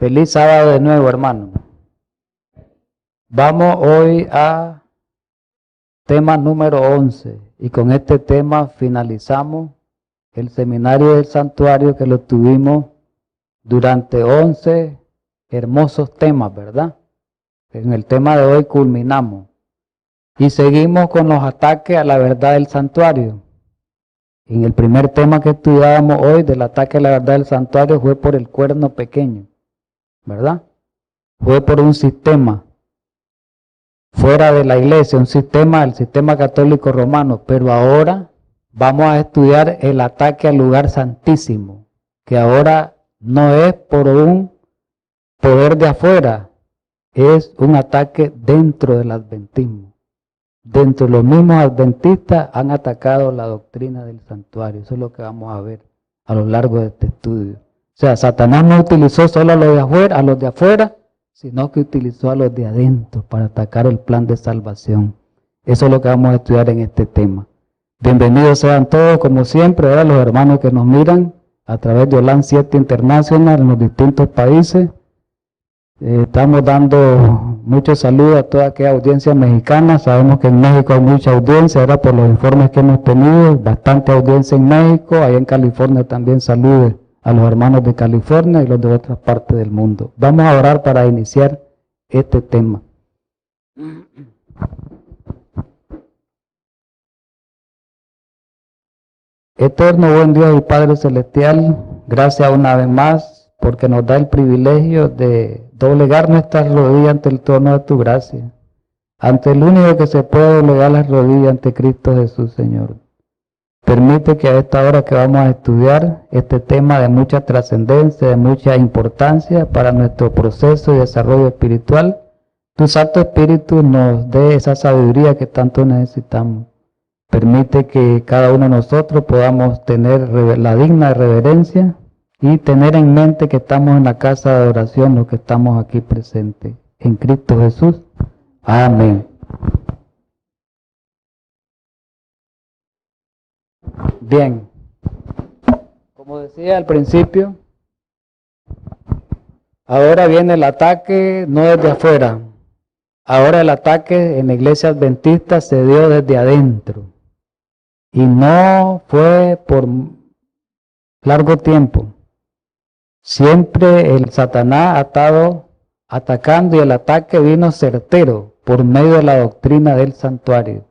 Feliz sábado de nuevo, hermano. Vamos hoy a tema número 11 y con este tema finalizamos el seminario del santuario que lo tuvimos durante 11 hermosos temas, ¿verdad? En el tema de hoy culminamos y seguimos con los ataques a la verdad del santuario. En el primer tema que estudiábamos hoy del ataque a la verdad del santuario fue por el cuerno pequeño, ¿verdad? Fue por un sistema fuera de la iglesia, un sistema, el sistema católico romano, pero ahora vamos a estudiar el ataque al lugar santísimo, que ahora no es por un poder de afuera, es un ataque dentro del adventismo. Dentro de los mismos adventistas han atacado la doctrina del santuario. Eso es lo que vamos a ver a lo largo de este estudio. O sea, Satanás no utilizó solo a los de afuera, sino que utilizó a los de adentro para atacar el plan de salvación. Eso es lo que vamos a estudiar en este tema. Bienvenidos sean todos, como siempre, ahora los hermanos que nos miran a través de Olan 7 International en los distintos países. Estamos dando muchos saludos a toda aquella audiencia mexicana. Sabemos que en México hay mucha audiencia, ahora por los informes que hemos tenido, bastante audiencia en México. Allá en California también saludos a los hermanos de California y los de otras partes del mundo. Vamos a orar para iniciar este tema. Eterno buen Dios y Padre Celestial, gracias una vez más porque nos da el privilegio de doblegar nuestras rodillas ante el trono de tu gracia, ante el único que se puede doblegar las rodillas ante Cristo Jesús, Señor. Permite que a esta hora que vamos a estudiar este tema de mucha trascendencia, de mucha importancia para nuestro proceso y desarrollo espiritual, tu Santo Espíritu nos dé esa sabiduría que tanto necesitamos. Permite que cada uno de nosotros podamos tener la digna reverencia y tener en mente que estamos en la casa de adoración, los que estamos aquí presentes. En Cristo Jesús. Amén. Bien, como decía al principio, ahora viene el ataque no desde afuera, ahora el ataque en la iglesia adventista se dio desde adentro y no fue por largo tiempo. Siempre el Satanás ha estado atacando y el ataque vino certero por medio de la doctrina del santuario.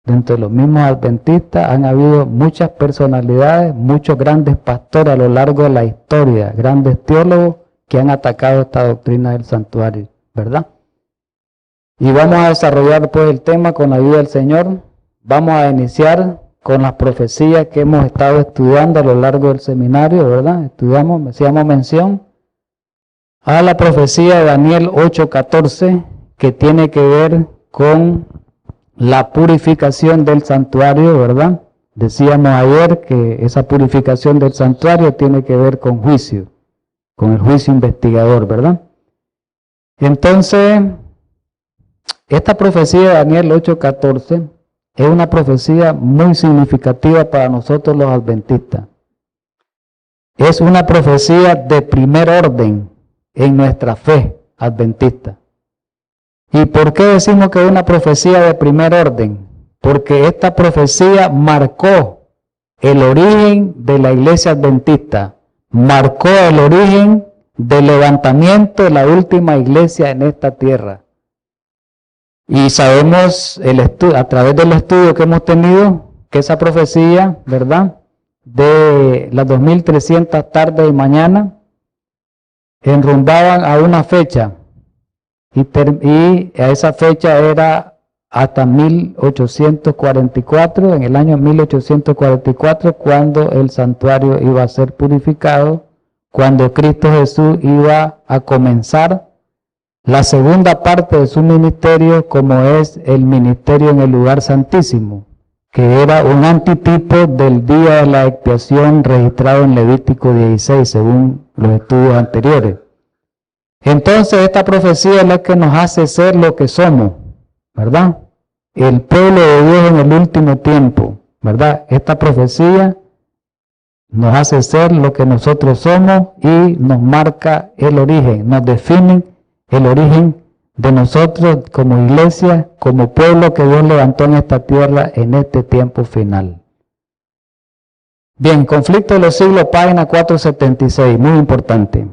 Dentro de los mismos adventistas han habido muchas personalidades, muchos grandes pastores a lo largo de la historia, grandes teólogos que han atacado esta doctrina del santuario, ¿verdad? Y vamos a desarrollar pues el tema con la ayuda del Señor. Vamos a iniciar con las profecías que hemos estado estudiando a lo largo del seminario, ¿verdad? Hacíamos mención a la profecía de Daniel 8:14, que tiene que ver con la purificación del santuario, ¿verdad? Decíamos ayer que esa purificación del santuario tiene que ver con juicio, con el juicio investigador, ¿verdad? Entonces, esta profecía de Daniel 8:14 es una profecía muy significativa para nosotros los adventistas. Es una profecía de primer orden en nuestra fe adventista. ¿Y por qué decimos que es una profecía de primer orden? Porque esta profecía marcó el origen de la iglesia adventista, marcó el origen del levantamiento de la última iglesia en esta tierra. Y sabemos a través del estudio que hemos tenido que esa profecía, ¿verdad?, de las 2300 tardes y mañana enrumbaban a una fecha. Y a esa fecha era hasta 1844, en el año 1844, cuando el santuario iba a ser purificado, cuando Cristo Jesús iba a comenzar la segunda parte de su ministerio, como es el ministerio en el lugar santísimo, que era un antitipo del día de la expiación registrado en Levítico 16, según los estudios anteriores. Entonces esta profecía es la que nos hace ser lo que somos, ¿verdad? El pueblo de Dios en el último tiempo, ¿verdad? Esta profecía nos hace ser lo que nosotros somos y nos marca el origen, nos define el origen de nosotros como iglesia, como pueblo que Dios levantó en esta tierra en este tiempo final. Bien, Conflicto de los Siglos, página 476, muy importante.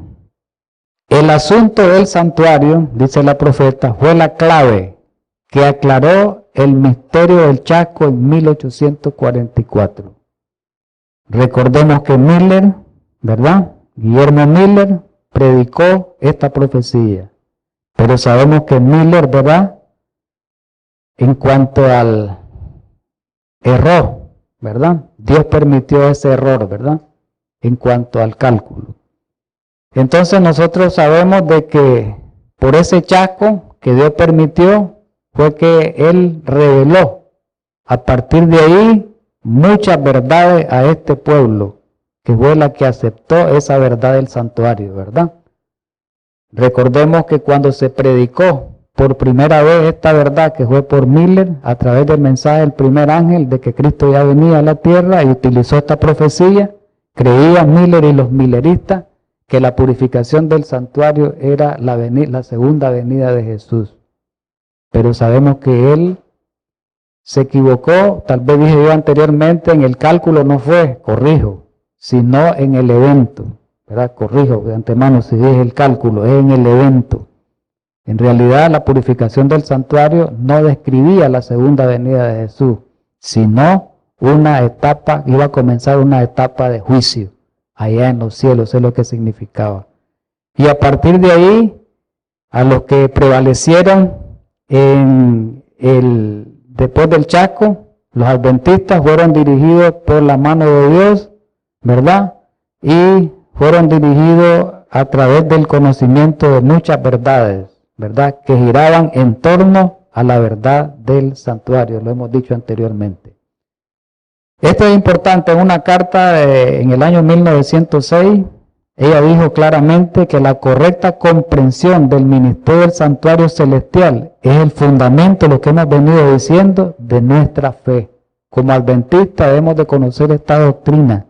El asunto del santuario, dice la profeta, fue la clave que aclaró el misterio del Chaco en 1844. Recordemos que Miller, ¿verdad? Guillermo Miller predicó esta profecía, pero sabemos que Miller, ¿verdad? En cuanto al error, ¿verdad? Dios permitió ese error, ¿verdad? En cuanto al cálculo. Entonces nosotros sabemos de que por ese Chaco que Dios permitió fue que Él reveló a partir de ahí muchas verdades a este pueblo, que fue la que aceptó esa verdad del santuario, ¿verdad? Recordemos que cuando se predicó por primera vez esta verdad, que fue por Miller, a través del mensaje del primer ángel de que Cristo ya venía a la tierra y utilizó esta profecía, creían Miller y los milleristas que la purificación del santuario era la segunda venida de Jesús. Pero sabemos que él se equivocó, tal vez dije yo anteriormente, en el cálculo no fue, corrijo, sino en el evento, ¿verdad? Corrijo de antemano si dije el cálculo, es en el evento. En realidad la purificación del santuario no describía la segunda venida de Jesús, sino una etapa, iba a comenzar una etapa de juicio allá en los cielos, es lo que significaba. Y a partir de ahí, a los que prevalecieron después del Chaco, los adventistas fueron dirigidos por la mano de Dios, ¿verdad? Y fueron dirigidos a través del conocimiento de muchas verdades, ¿verdad? Que giraban en torno a la verdad del santuario, lo hemos dicho anteriormente. Esto es importante, en una carta en el año 1906, ella dijo claramente que la correcta comprensión del ministerio del santuario celestial es el fundamento, lo que hemos venido diciendo, de nuestra fe. Como adventistas debemos de conocer esta doctrina,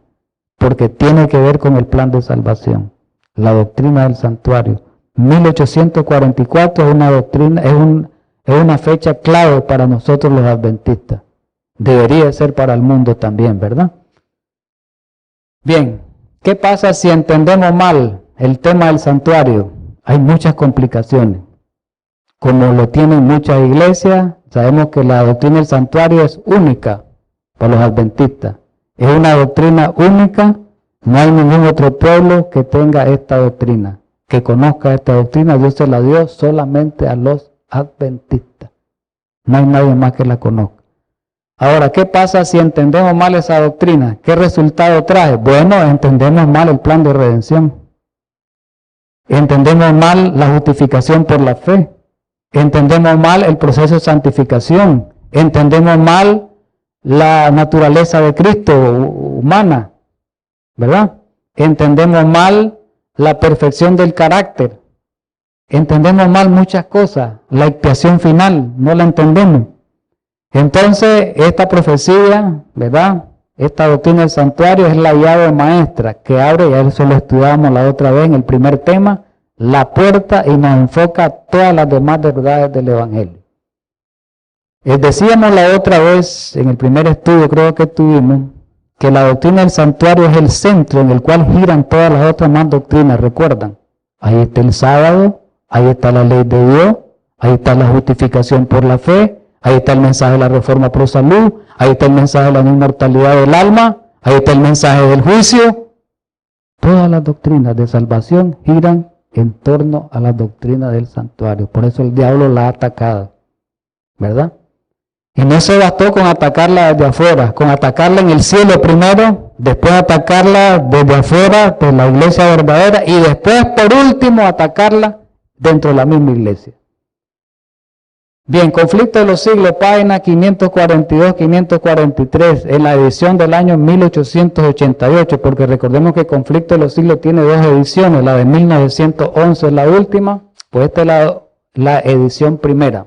porque tiene que ver con el plan de salvación, la doctrina del santuario. 1844 es una doctrina, es una fecha clave para nosotros los adventistas. Debería ser para el mundo también, ¿verdad? Bien, ¿qué pasa si entendemos mal el tema del santuario? Hay muchas complicaciones. Como lo tienen muchas iglesias, sabemos que la doctrina del santuario es única para los adventistas. Es una doctrina única, no hay ningún otro pueblo que tenga esta doctrina, que conozca esta doctrina. Dios se la dio solamente a los adventistas. No hay nadie más que la conozca. Ahora, ¿qué pasa si entendemos mal esa doctrina? ¿Qué resultado trae? Bueno, entendemos mal el plan de redención. Entendemos mal la justificación por la fe. Entendemos mal el proceso de santificación. Entendemos mal la naturaleza de Cristo humana, ¿verdad? Entendemos mal la perfección del carácter. Entendemos mal muchas cosas. La expiación final, no la entendemos. Entonces, esta profecía, ¿verdad? Esta doctrina del santuario es la llave maestra que abre, y eso lo estudiamos la otra vez en el primer tema, la puerta y nos enfoca a todas las demás verdades del Evangelio. Decíamos la otra vez, en el primer estudio creo que tuvimos, que la doctrina del santuario es el centro en el cual giran todas las otras más doctrinas, ¿recuerdan? Ahí está el sábado, ahí está la ley de Dios, ahí está la justificación por la fe, ahí está el mensaje de la reforma pro salud, ahí está el mensaje de la inmortalidad del alma, ahí está el mensaje del juicio. Todas las doctrinas de salvación giran en torno a la doctrina del santuario. Por eso el diablo la ha atacado, ¿verdad? Y no se bastó con atacarla desde afuera, con atacarla en el cielo primero, después atacarla desde afuera de la iglesia verdadera y después, por último, atacarla dentro de la misma iglesia. Bien, Conflicto de los Siglos, página 542-543, en la edición del año 1888, porque recordemos que Conflicto de los Siglos tiene dos ediciones, la de 1911 es la última, pues esta es la edición primera.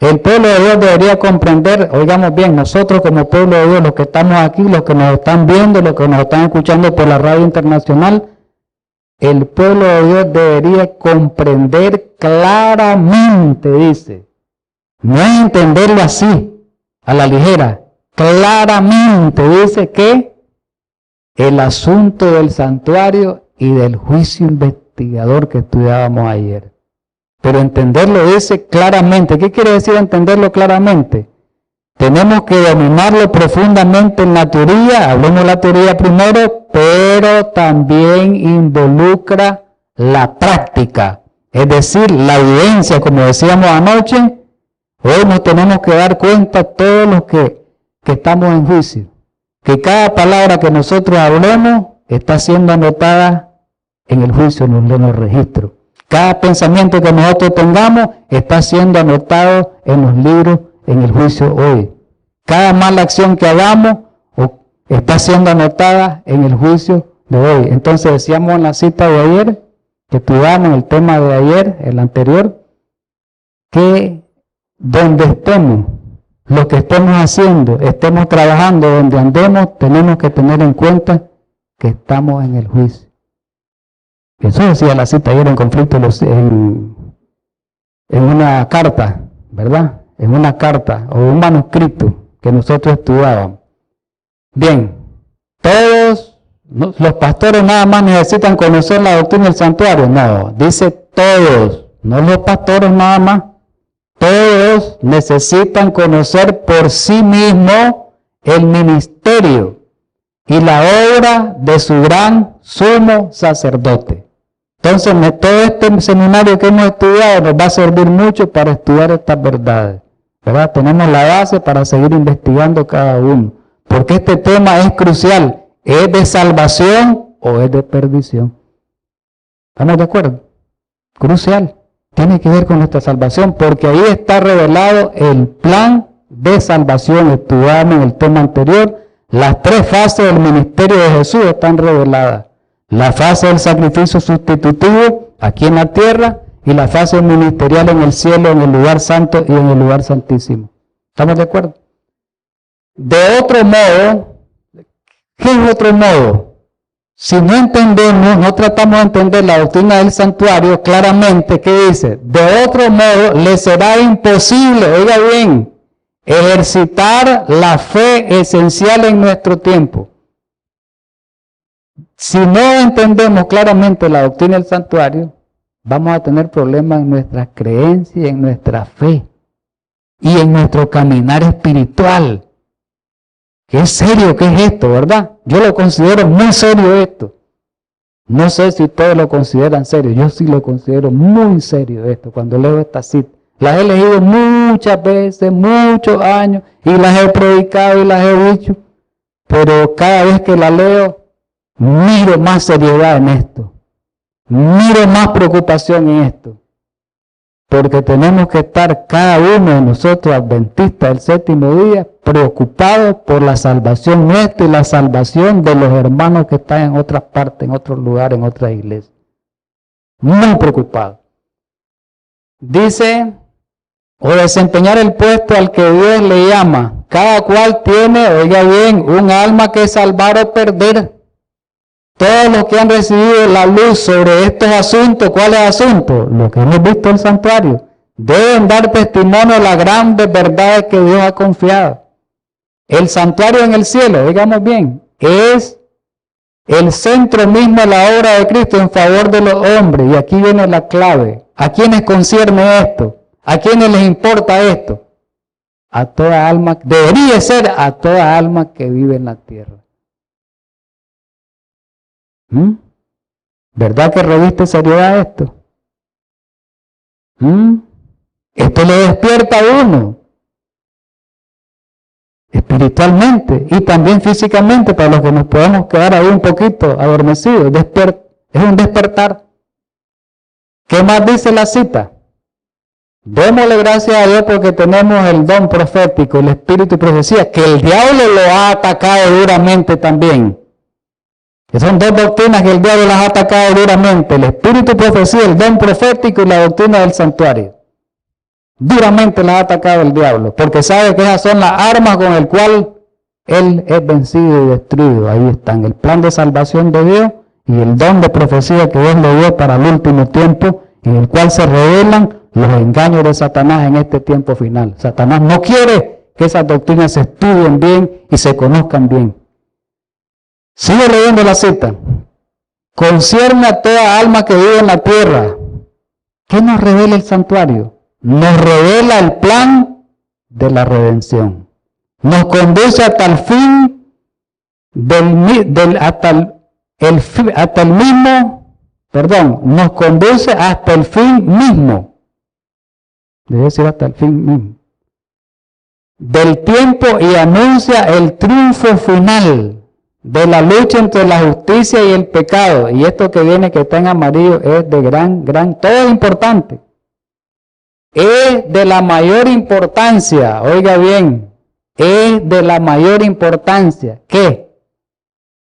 El pueblo de Dios debería comprender, oigamos bien, nosotros como pueblo de Dios, los que estamos aquí, los que nos están viendo, los que nos están escuchando por la radio internacional, el pueblo de Dios debería comprender claramente, dice, no es entenderlo así, a la ligera, claramente dice que el asunto del santuario y del juicio investigador que estudiábamos ayer. Pero entenderlo dice claramente. ¿Qué quiere decir entenderlo claramente? Tenemos que dominarlo profundamente en la teoría, hablemos de la teoría primero, pero también involucra la práctica, es decir, la evidencia, como decíamos anoche. Hoy nos tenemos que dar cuenta todos los que estamos en juicio, que cada palabra que nosotros hablemos está siendo anotada en el juicio, en los registros. Cada pensamiento que nosotros tengamos está siendo anotado en los libros, en el juicio hoy. Cada mala acción que hagamos está siendo anotada en el juicio de hoy. Entonces decíamos en la cita de ayer, que estudiamos el tema de ayer, el anterior, que donde estemos, lo que estemos haciendo, estemos trabajando, donde andemos, tenemos que tener en cuenta que estamos en el juicio. Eso decía la cita ayer en conflicto en una carta, ¿verdad? En una carta o un manuscrito que nosotros estudiábamos. Bien, todos los pastores nada más necesitan conocer la doctrina del santuario. No, dice todos, no los pastores nada más. Todos necesitan conocer por sí mismos el ministerio y la obra de su gran sumo sacerdote. Entonces, todo este seminario que hemos estudiado nos va a servir mucho para estudiar estas verdades, ¿verdad? Tenemos la base para seguir investigando cada uno, porque este tema es crucial. ¿Es de salvación o es de perdición? ¿Estamos de acuerdo? Crucial. Tiene que ver con nuestra salvación, porque ahí está revelado el plan de salvación. Estudiamos en el tema anterior, las tres fases del ministerio de Jesús están reveladas. La fase del sacrificio sustitutivo aquí en la tierra y la fase ministerial en el cielo, en el lugar santo y en el lugar santísimo. ¿Estamos de acuerdo? De otro modo, ¿qué es otro modo? Si no entendemos, no tratamos de entender la doctrina del santuario claramente, ¿qué dice? De otro modo, le será imposible, oiga bien, ejercitar la fe esencial en nuestro tiempo. Si no entendemos claramente la doctrina del santuario, vamos a tener problemas en nuestras creencias, en nuestra fe y en nuestro caminar espiritual. Qué serio que es esto, ¿verdad? Yo lo considero muy serio esto. No sé si todos lo consideran serio. Yo sí lo considero muy serio esto cuando leo esta cita. Las he leído muchas veces, muchos años, y las he predicado y las he dicho. Pero cada vez que la leo, miro más seriedad en esto. Miro más preocupación en esto. Porque tenemos que estar cada uno de nosotros, adventistas del séptimo día, preocupados por la salvación nuestra y la salvación de los hermanos que están en otras partes, en otros lugares, en otras iglesias. Muy preocupados. Dice, o desempeñar el puesto al que Dios le llama. Cada cual tiene, oiga bien, un alma que salvar o perder. Todos los que han recibido la luz sobre estos asuntos, ¿cuáles asuntos? Lo que hemos visto en el santuario, deben dar testimonio de las grandes verdades que Dios ha confiado. El santuario en el cielo, digamos bien, es el centro mismo de la obra de Cristo en favor de los hombres. Y aquí viene la clave. ¿A quiénes concierne esto? ¿A quiénes les importa esto? A toda alma, debería ser a toda alma que vive en la tierra. ¿Verdad que reviste seriedad esto? Esto le despierta a uno espiritualmente y también físicamente, para los que nos podemos quedar ahí un poquito adormecidos. Es un despertar. ¿Qué más dice la cita? Démosle gracias a Dios porque tenemos el don profético, el espíritu y profecía, que el diablo lo ha atacado duramente también. Que son dos doctrinas que el diablo las ha atacado duramente: el espíritu y profecía, el don profético y la doctrina del santuario. Duramente las ha atacado el diablo, porque sabe que esas son las armas con el cual él es vencido y destruido. Ahí están el plan de salvación de Dios y el don de profecía que Dios le dio para el último tiempo, en el cual se revelan los engaños de Satanás en este tiempo final. Satanás no quiere que esas doctrinas se estudien bien y se conozcan bien. Sigue leyendo la cita. Concierne a toda alma que vive en la tierra. ¿Qué nos revela el santuario? Nos revela el plan de la redención. Nos conduce hasta el fin nos conduce hasta el fin mismo. Debe decir hasta el fin mismo. Del tiempo y anuncia el triunfo final de la lucha entre la justicia y el pecado. Y esto que viene, que está en amarillo, es de todo es importante. Es de la mayor importancia, oiga bien, es de la mayor importancia. ¿Qué?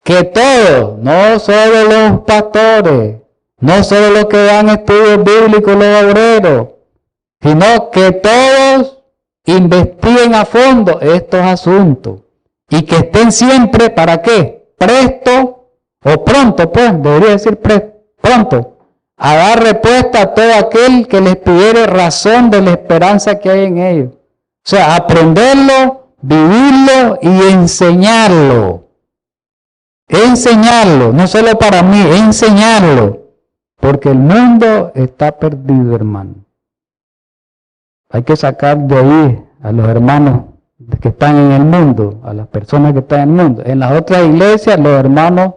Que todos, no solo los pastores, no solo los que dan estudios bíblicos, los obreros, sino que todos investiguen a fondo estos asuntos y que estén siempre, ¿para qué? Presto o pronto, pues, debería decir pronto, a dar respuesta a todo aquel que les pidiere razón de la esperanza que hay en ellos. O sea, aprenderlo, vivirlo y enseñarlo. Enseñarlo, no solo para mí, enseñarlo. Porque el mundo está perdido, hermano. Hay que sacar de ahí a los hermanos que están en el mundo, a las personas que están en el mundo. En las otras iglesias los hermanos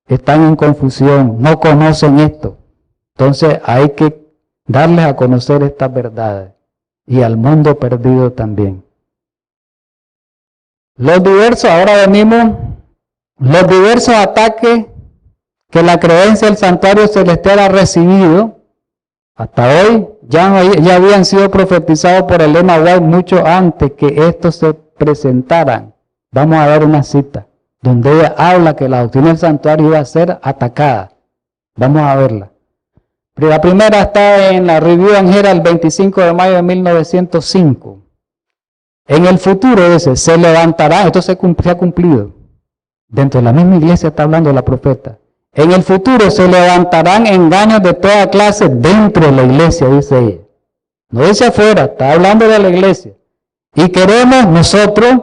están en confusión, no conocen esto. Entonces hay que darles a conocer estas verdades y al mundo perdido también. Los diversos ataques que la creencia del santuario celestial ha recibido hasta hoy ya habían sido profetizados por Elena White mucho antes que estos se presentaran. Vamos a dar una cita donde ella habla que la doctrina del santuario iba a ser atacada. Vamos a verla. La primera está en la Review and Herald el 25 de mayo de 1905. En el futuro se levantará, esto se ha cumplido. Dentro de la misma iglesia está hablando la profeta. En el futuro se levantarán engaños de toda clase dentro de la iglesia, dice ella. No dice afuera, está hablando de la iglesia. Y queremos nosotros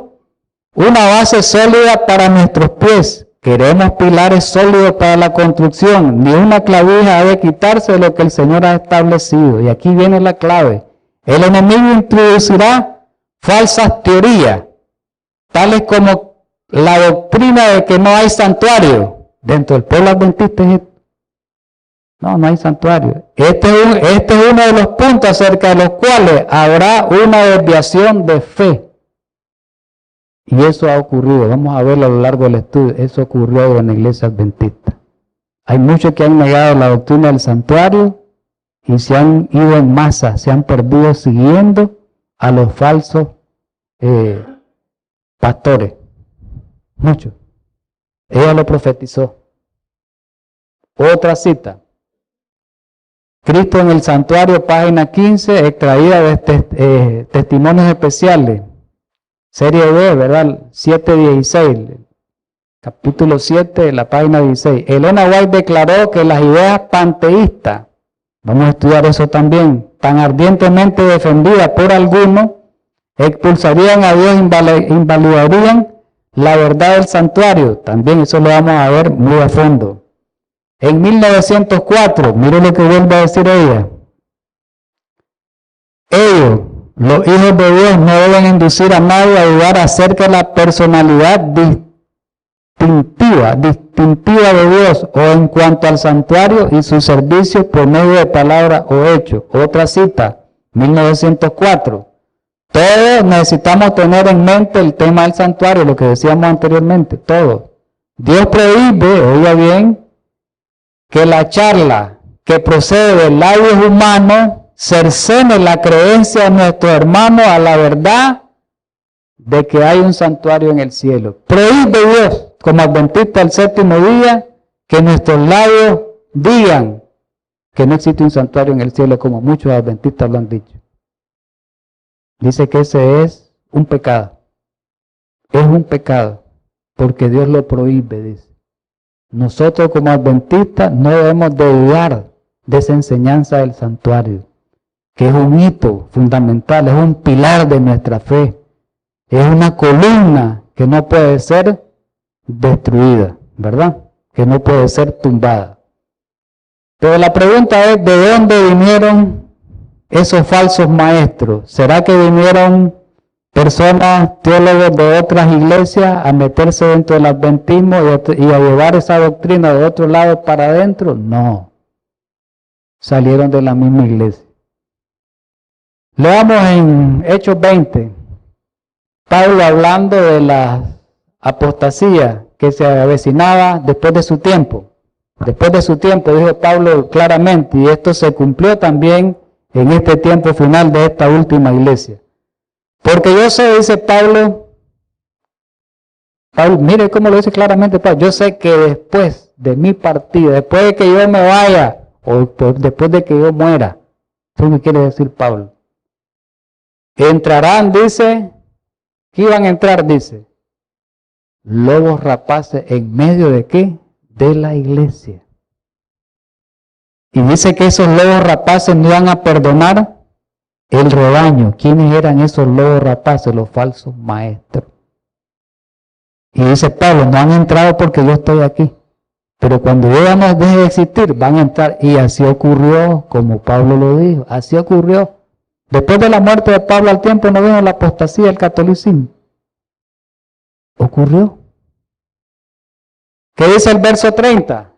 una base sólida para nuestros pies. Queremos pilares sólidos para la construcción. Ni una clavija ha de quitarse de lo que el Señor ha establecido. Y aquí viene la clave. El enemigo introducirá falsas teorías, tales como la doctrina de que no hay santuario. Dentro del pueblo adventista es esto. No hay santuario. Este es uno de los puntos acerca de los cuales habrá una desviación de fe. Y eso ha ocurrido. Vamos a verlo a lo largo del estudio. Eso ocurrió en la iglesia adventista. Hay muchos que han negado la doctrina del santuario y se han ido en masa, se han perdido siguiendo a los falsos pastores. Muchos. Ella lo profetizó. Otra cita. Cristo en el santuario, página 15, extraída de testimonios especiales. Serie B, ¿verdad? 716. Capítulo 7, la página 16. Elena White declaró que las ideas panteístas, vamos a estudiar eso también, tan ardientemente defendidas por algunos, expulsarían a Dios, invalidarían la verdad del santuario. También eso lo vamos a ver muy a fondo. En 1904, mire lo que vuelve a decir ella. Ellos, los hijos de Dios, no deben inducir a nadie a dudar acerca de la personalidad distintiva de Dios o en cuanto al santuario y sus servicios por medio de palabra o hecho. Otra cita, 1904. Todos necesitamos tener en mente el tema del santuario, lo que decíamos anteriormente, todos. Dios prohíbe, oiga bien, que la charla que procede de labios humanos cercene la creencia de nuestros hermanos a la verdad de que hay un santuario en el cielo. Prohíbe Dios, como adventista del séptimo día, que nuestros labios digan que no existe un santuario en el cielo, como muchos adventistas lo han dicho. Dice que ese es un pecado. Es un pecado, porque Dios lo prohíbe, dice. Nosotros como adventistas no debemos de dudar de esa enseñanza del santuario, que es un hito fundamental, es un pilar de nuestra fe, es una columna que no puede ser destruida, ¿verdad? Que no puede ser tumbada. Pero la pregunta es, ¿de dónde vinieron esos falsos maestros? ¿Será que vinieron personas, teólogos de otras iglesias a meterse dentro del adventismo y a llevar esa doctrina de otro lado para adentro? No. Salieron de la misma iglesia. Leamos en Hechos 20, Pablo hablando de la apostasía que se avecinaba después de su tiempo. Después de su tiempo, dijo Pablo claramente, y esto se cumplió también en este tiempo final de esta última iglesia. Porque yo sé, dice Pablo, mire cómo lo dice claramente Pablo, yo sé que después de mi partida, después de que yo me vaya, o después de que yo muera, ¿eso es lo que quiere decir Pablo? Entrarán, dice, ¿qué iban a entrar? Dice, lobos rapaces en medio de ¿qué? De la iglesia. Y dice que esos lobos rapaces no iban a perdonar el rebaño. ¿Quiénes eran esos lobos rapaces? Los falsos maestros. Y dice Pablo, no han entrado porque yo estoy aquí. Pero cuando yo ya no deje de existir, van a entrar. Y así ocurrió, como Pablo lo dijo. Así ocurrió. Después de la muerte de Pablo al tiempo no vino la apostasía del catolicismo. Ocurrió. ¿Qué dice el verso 30?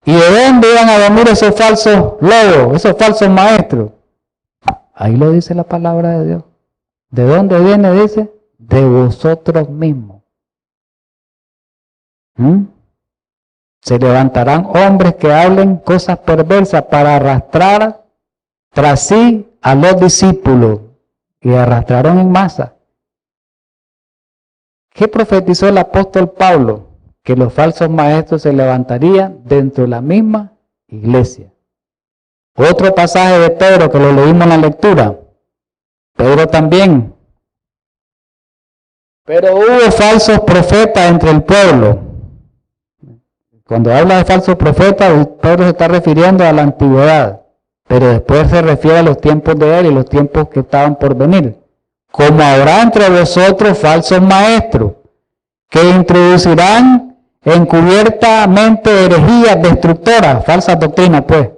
¿Y de dónde iban a venir esos falsos lobos, esos falsos maestros? Ahí lo dice la palabra de Dios. ¿De dónde viene? Dice, de vosotros mismos. Se levantarán hombres que hablen cosas perversas para arrastrar tras sí a los discípulos. Y arrastraron en masa. ¿Qué profetizó el apóstol Pablo? Que los falsos maestros se levantarían dentro de la misma iglesia. Otro pasaje de Pedro que lo leímos en la lectura. Pedro también. Pero hubo falsos profetas entre el pueblo. Cuando habla de falsos profetas, Pedro se está refiriendo a la antigüedad. Pero después se refiere a los tiempos de él y los tiempos que estaban por venir. Como habrá entre vosotros falsos maestros, que introducirán encubiertamente herejías destructoras, falsas doctrinas pues,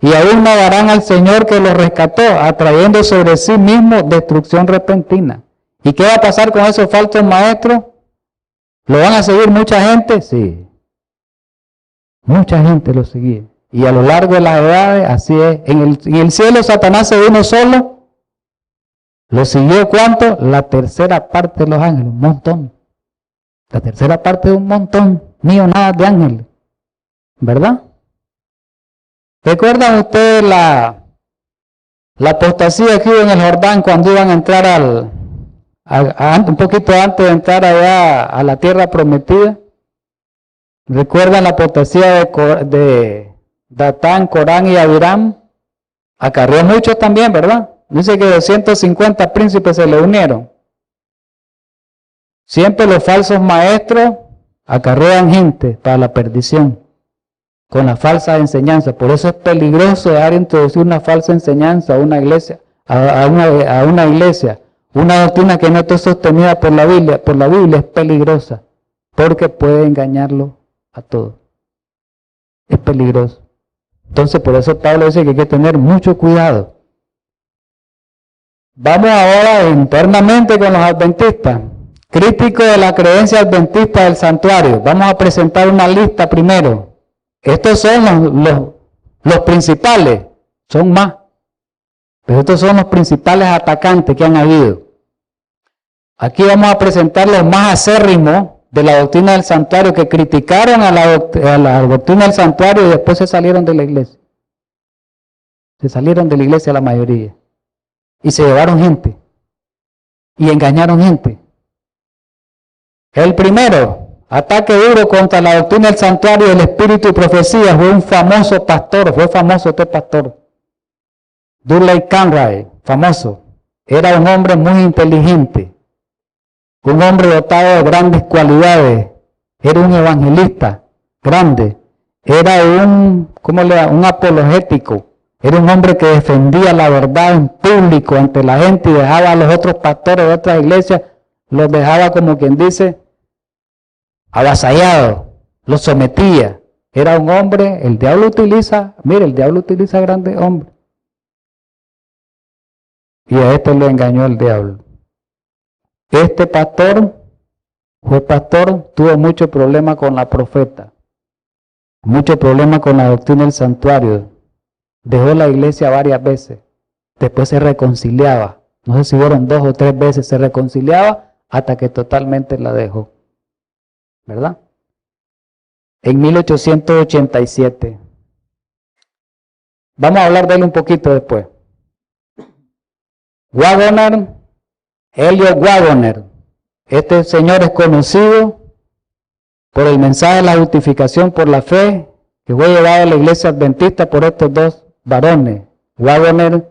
y aún no darán al Señor que los rescató, atrayendo sobre sí mismo destrucción repentina. ¿Y qué va a pasar con esos falsos maestros? ¿Lo van a seguir mucha gente? Sí. Mucha gente lo seguía. Y a lo largo de las edades, así es. En el cielo Satanás se vino solo. ¿Lo siguió cuánto? La tercera parte de los ángeles, un montón. La tercera parte de un montón, millonadas de ángeles, ¿verdad? ¿Recuerdan ustedes la apostasía que hubo en el Jordán cuando iban a entrar un poquito antes de entrar allá a la tierra prometida? ¿Recuerdan la apostasía de Datán, Corán y Abiram? Acarreó muchos también, ¿verdad? Dice que 250 príncipes se le unieron. Siempre los falsos maestros acarrean gente para la perdición con la falsa enseñanza. Por eso es peligroso dejar introducir una falsa enseñanza a una iglesia, a una iglesia. Una doctrina que no está sostenida por la Biblia es peligrosa porque puede engañarlo a todos. Es peligroso. Entonces por eso Pablo dice que hay que tener mucho cuidado. Vamos ahora internamente con los adventistas. Crítico de la creencia adventista del santuario. Vamos a presentar una lista primero. Estos son los principales, son más. Pero estos son los principales atacantes que han habido. Aquí vamos a presentar los más acérrimos de la doctrina del santuario, que criticaron a la doctrina del santuario y después se salieron de la iglesia. Se salieron de la iglesia la mayoría. Y se llevaron gente. Y engañaron gente. El primero, ataque duro contra la doctrina del santuario del espíritu y profecía, fue un famoso pastor, fue famoso este pastor. Dudley Carnray, famoso. Era un hombre muy inteligente, un hombre dotado de grandes cualidades, era un evangelista grande, era un apologético, era un hombre que defendía la verdad en público ante la gente y dejaba a los otros pastores de otras iglesias, los dejaba como quien dice, avasallados, los sometía. Era un hombre, el diablo utiliza grandes hombres. Y a este lo engañó el diablo. Este pastor, tuvo mucho problema con la profeta, mucho problema con la doctrina del santuario. Dejó la iglesia varias veces, después se reconciliaba. No sé si fueron 2 o 3 veces, se reconciliaba hasta que totalmente la dejó. ¿Verdad? En 1887. Vamos a hablar de él un poquito después. Waggoner, Elliot Waggoner. Este señor es conocido por el mensaje de la justificación por la fe que fue llevado a la iglesia adventista por estos 2 varones, Waggoner,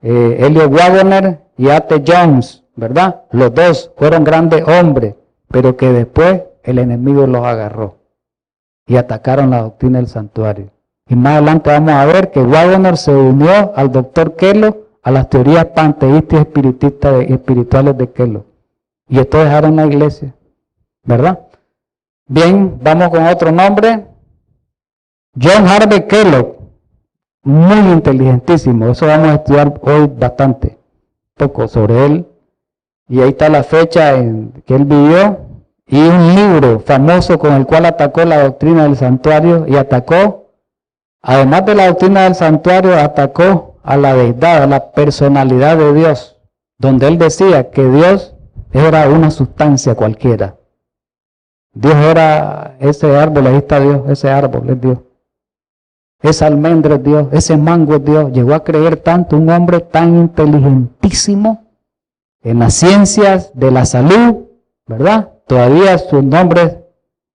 Elliot Waggoner y A.T. Jones, ¿verdad? Los 2 fueron grandes hombres, pero que después el enemigo los agarró y atacaron la doctrina del santuario. Y más adelante vamos a ver que Waggoner se unió al doctor Kellogg a las teorías panteístas y espirituales de Kellogg. Y estos dejaron la iglesia, ¿verdad? Bien, vamos con otro nombre. John Harvey Kellogg, muy inteligentísimo. Eso vamos a estudiar hoy bastante, poco sobre él. Y ahí está la fecha en que él vivió. Y un libro famoso con el cual atacó la doctrina del santuario y atacó, además de la doctrina del santuario, atacó a la deidad, a la personalidad de Dios, donde él decía que Dios era una sustancia cualquiera. Dios era ese árbol, ahí está Dios, ese árbol es Dios. Esa almendra es Dios, ese mango es Dios. Llegó a creer tanto, un hombre tan inteligentísimo en las ciencias de la salud, ¿verdad? Todavía sus nombres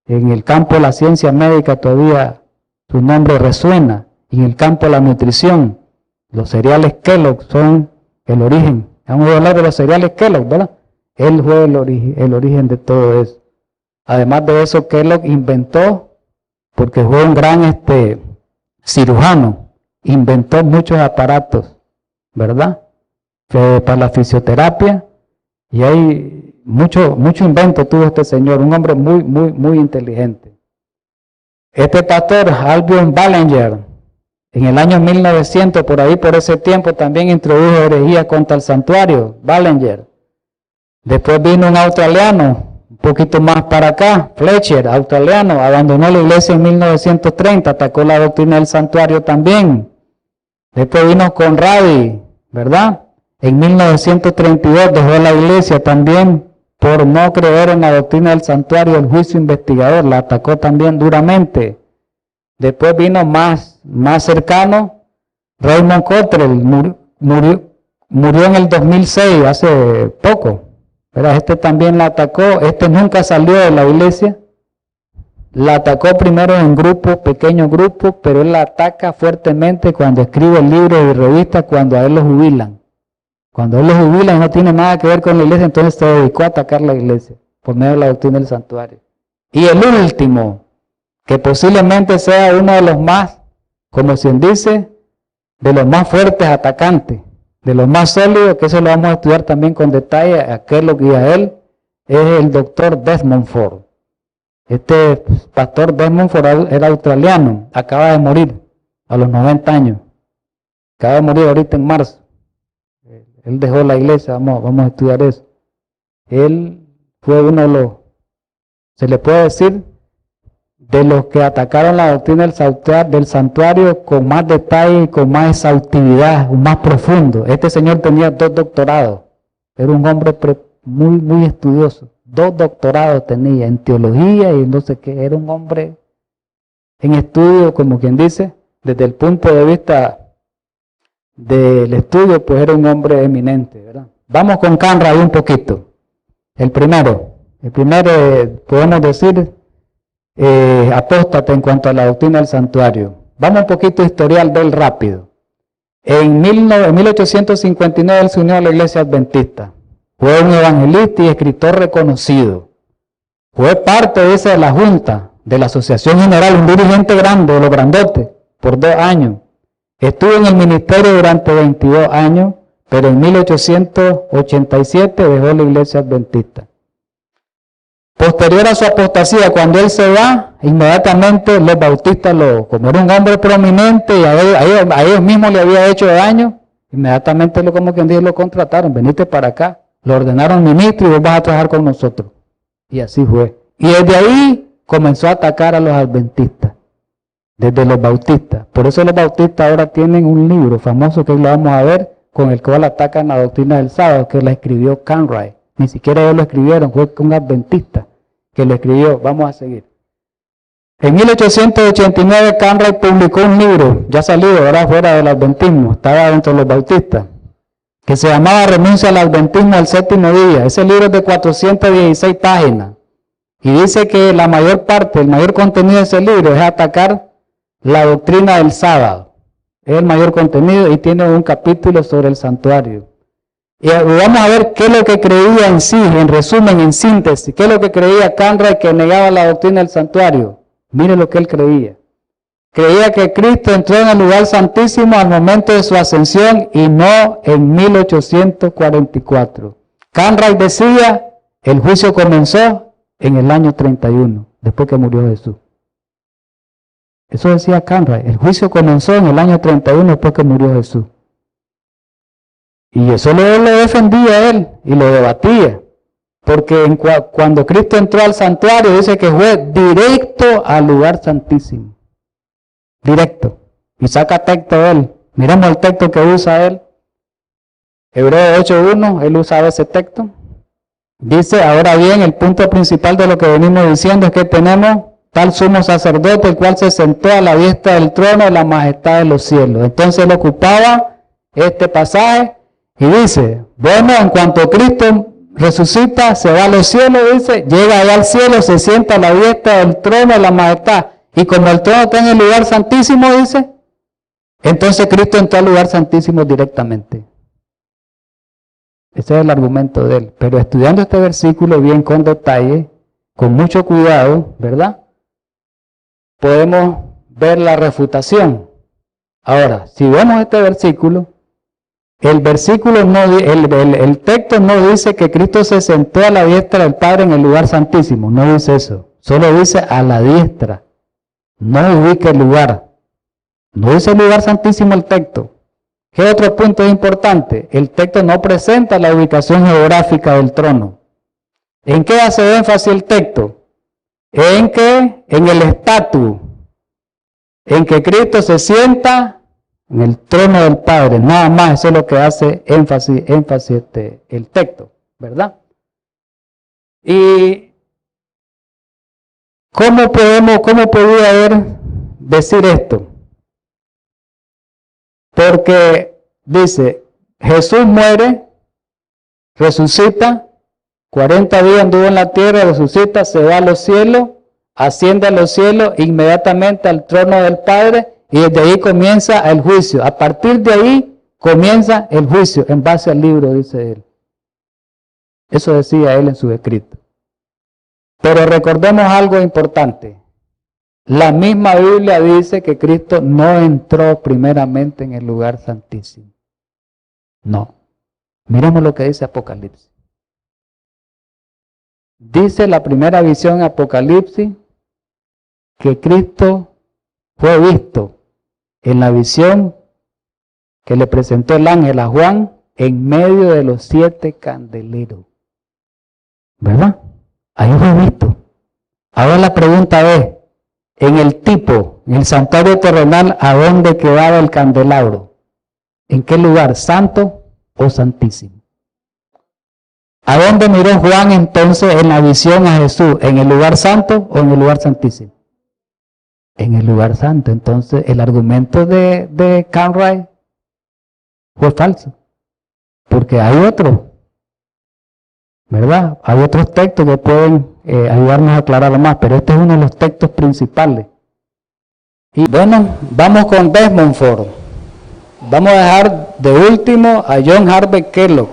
en el campo de la ciencia médica, todavía su nombre resuena. Y en el campo de la nutrición, los cereales Kellogg son el origen. Vamos a hablar de los cereales Kellogg, ¿verdad? Él fue el origen de todo eso. Además de eso, Kellogg inventó, porque fue un gran cirujano, inventó muchos aparatos, ¿verdad? Para la fisioterapia, y hay mucho invento tuvo este señor, un hombre muy inteligente. Este pastor, Albion Ballinger, en el año 1900, por ese tiempo, también introdujo herejía contra el santuario, Ballinger. Después vino un australiano, un poquito más para acá, Fletcher, australiano, abandonó la iglesia en 1930, atacó la doctrina del santuario también. Después vino Conradi, ¿verdad? En 1932 dejó la iglesia también por no creer en la doctrina del santuario. El juicio investigador la atacó también duramente. Después vino más cercano, Raymond Cottrell, murió en el 2006, hace poco. Pero este también la atacó, nunca salió de la iglesia. La atacó primero en grupos, pequeños grupos, pero él la ataca fuertemente cuando escribe libros y revistas, cuando a él lo jubilan. Cuando él lo jubila y no tiene nada que ver con la iglesia, entonces se dedicó a atacar la iglesia por medio de la doctrina del santuario. Y el último, que posiblemente sea uno de los más, como se dice, de los más fuertes atacantes, de los más sólidos, que eso lo vamos a estudiar también con detalle, a Kellogg y a él, es el doctor Desmond Ford. Este pastor Desmond Ford era australiano, acaba de morir a los 90 años. Acaba de morir ahorita en marzo. Él dejó la iglesia, vamos a estudiar eso. Él fue uno de los, se le puede decir, de los que atacaron la doctrina del santuario con más detalle y con más exhaustividad, más profundo. Este señor tenía 2 doctorados, era un hombre muy estudioso. 2 doctorados tenía en teología y no sé qué, era un hombre en estudio, como quien dice, desde el punto de vista del estudio, pues era un hombre eminente, ¿verdad? Vamos con Conrad un poquito. El primero, podemos decir, apóstata en cuanto a la doctrina del santuario. Vamos un poquito historial de él rápido. En 1859 él se unió a la iglesia adventista. Fue un evangelista y escritor reconocido. Fue parte de la junta de la Asociación General, un dirigente grande, de los grandotes, por 2 años. Estuvo en el ministerio durante 22 años, pero en 1887 dejó la iglesia adventista. Posterior a su apostasía, cuando él se va, inmediatamente los bautistas, como era un hombre prominente y a ellos mismos le había hecho daño, inmediatamente como quien dice, lo contrataron, venite para acá, lo ordenaron ministro y vos vas a trabajar con nosotros. Y así fue. Y desde ahí comenzó a atacar a los adventistas, desde los bautistas. Por eso los bautistas ahora tienen un libro famoso que lo vamos a ver, con el cual atacan la doctrina del sábado, que la escribió Cartwright. Ni siquiera ellos lo escribieron, fue un adventista que lo escribió. Vamos a seguir. En 1889 Cartwright publicó un libro, ya salido, ahora fuera del adventismo, estaba dentro de los bautistas, que se llamaba Renuncia al adventismo al séptimo día. Ese libro es de 416 páginas. Y dice que la mayor parte, el mayor contenido de ese libro es atacar la doctrina del sábado. Es el mayor contenido y tiene un capítulo sobre el santuario. Y vamos a ver qué es lo que creía en sí, en resumen, en síntesis, qué es lo que creía Cartwright que negaba la doctrina del santuario. Mire lo que él creía. Creía que Cristo entró en el lugar santísimo al momento de su ascensión y no en 1844. Cartwright decía, el juicio comenzó en el año 31, después que murió Jesús. Eso decía Cartwright, el juicio comenzó en el año 31 después que murió Jesús. Y eso lo defendía a él y lo debatía. Porque cuando Cristo entró al santuario, dice que fue directo al lugar santísimo. Directo. Y saca texto de él. Miremos el texto que usa él. Hebreos 8:1, él usaba ese texto. Dice, ahora bien, el punto principal de lo que venimos diciendo es que tenemos tal sumo sacerdote, el cual se sentó a la diestra del trono de la majestad de los cielos. Entonces él ocupaba este pasaje y dice, bueno, en cuanto Cristo resucita, se va a los cielos, dice, llega allá al cielo, se sienta a la diestra del trono de la majestad. Y como el trono está en el lugar santísimo, dice, entonces Cristo entró al lugar santísimo directamente. Ese es el argumento de él. Pero estudiando este versículo bien con detalle, con mucho cuidado, ¿verdad? Podemos ver la refutación. Ahora, si vemos este versículo, el texto no dice que Cristo se sentó a la diestra del Padre en el lugar santísimo, no dice eso. Solo dice a la diestra. No ubica el lugar. No dice el lugar santísimo el texto. ¿Qué otro punto es importante? El texto no presenta la ubicación geográfica del trono. ¿En qué hace énfasis el texto? En el estatus, en que Cristo se sienta en el trono del Padre. Nada más, eso es lo que hace énfasis el texto, ¿verdad? Y ¿cómo podría decir esto? Porque dice, Jesús muere, resucita, 40 días anduvo en la tierra, resucita, se va a los cielos, asciende a los cielos, inmediatamente al trono del Padre, y desde ahí comienza el juicio. A partir de ahí comienza el juicio, en base al libro, dice él. Eso decía él en su escrito. Pero recordemos algo importante. La misma Biblia dice que Cristo no entró primeramente en el lugar santísimo. No. Miremos lo que dice Apocalipsis. Dice la primera visión en Apocalipsis que Cristo fue visto en la visión que le presentó el ángel a Juan en medio de los 7 candeleros. ¿Verdad? Ahí fue visto. Ahora la pregunta es, en el santuario terrenal, ¿a dónde quedaba el candelabro? ¿En qué lugar? ¿Santo o santísimo? ¿A dónde miró Juan entonces en la visión a Jesús? ¿En el lugar santo o en el lugar santísimo? En el lugar santo. Entonces el argumento de Cartwright fue falso. Porque hay otro, ¿verdad? Hay otros textos que pueden ayudarnos a aclararlo más, pero este es uno de los textos principales. Y bueno, vamos con Desmond Ford. Vamos a dejar de último a John Harvey Kellogg,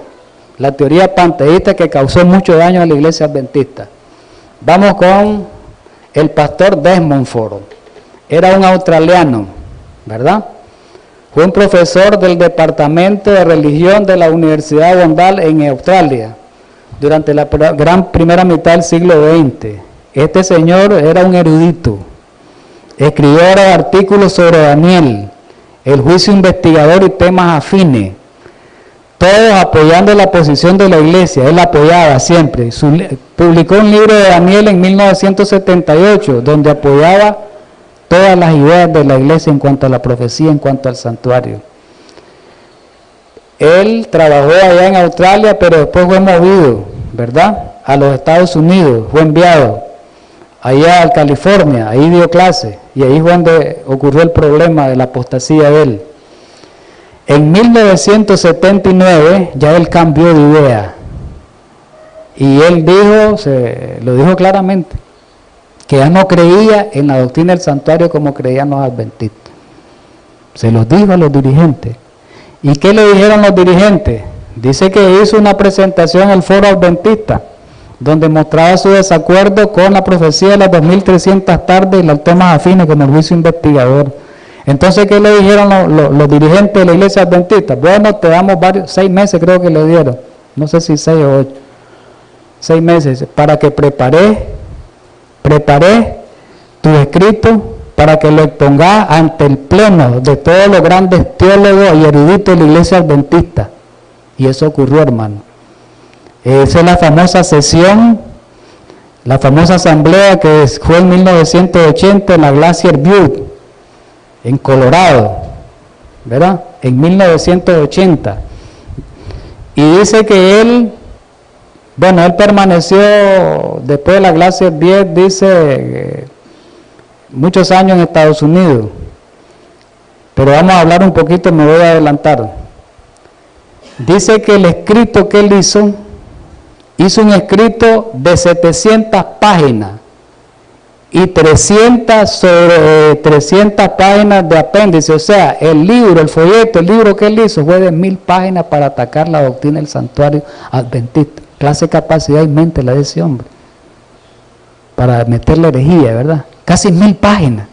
la teoría panteísta que causó mucho daño a la iglesia adventista. Vamos con el pastor Desmond Ford. Era un australiano, ¿verdad? Fue un profesor del Departamento de Religión de la Universidad de Wandal en Australia durante la primera mitad del siglo XX. Este señor era un erudito. Escribió artículos sobre Daniel, el juicio investigador y temas afines, todos apoyando la posición de la iglesia. Él apoyaba siempre. Publicó un libro de Daniel en 1978, donde apoyaba todas las ideas de la iglesia en cuanto a la profecía, en cuanto al santuario. Él trabajó allá en Australia, pero después fue movido, ¿verdad?, a los Estados Unidos, fue enviado allá a California, ahí dio clase, y ahí fue donde ocurrió el problema de la apostasía de él. En 1979 ya él cambió de idea, y él lo dijo claramente, que ya no creía en la doctrina del santuario como creían los adventistas. Se los dijo a los dirigentes. ¿Y qué le dijeron los dirigentes? Dice que hizo una presentación al foro adventista, donde mostraba su desacuerdo con la profecía de las 2300 tardes y los temas afines como el juicio investigador. Entonces, ¿qué le dijeron los dirigentes de la iglesia adventista? Bueno, te damos 6 meses creo que le dieron, no sé si 6 o 8, 6 meses, para que preparé tu escrito para que lo expongas ante el pleno de todos los grandes teólogos y eruditos de la iglesia adventista. Y eso ocurrió, hermano. Esa es la famosa sesión, la famosa asamblea que fue en 1980 en la Glacier Butte, en Colorado, ¿verdad? En 1980. Y dice que él permaneció después de la Glacier Butte, dice, muchos años en Estados Unidos. Pero vamos a hablar un poquito, me voy a adelantar. Dice que el escrito que él hizo un escrito de 700 páginas y 300 páginas de apéndice. O sea, el libro que él hizo fue de 1000 páginas para atacar la doctrina del santuario adventista. Clase, capacidad y mente la de ese hombre para meter la herejía, ¿verdad? Casi 1000 páginas.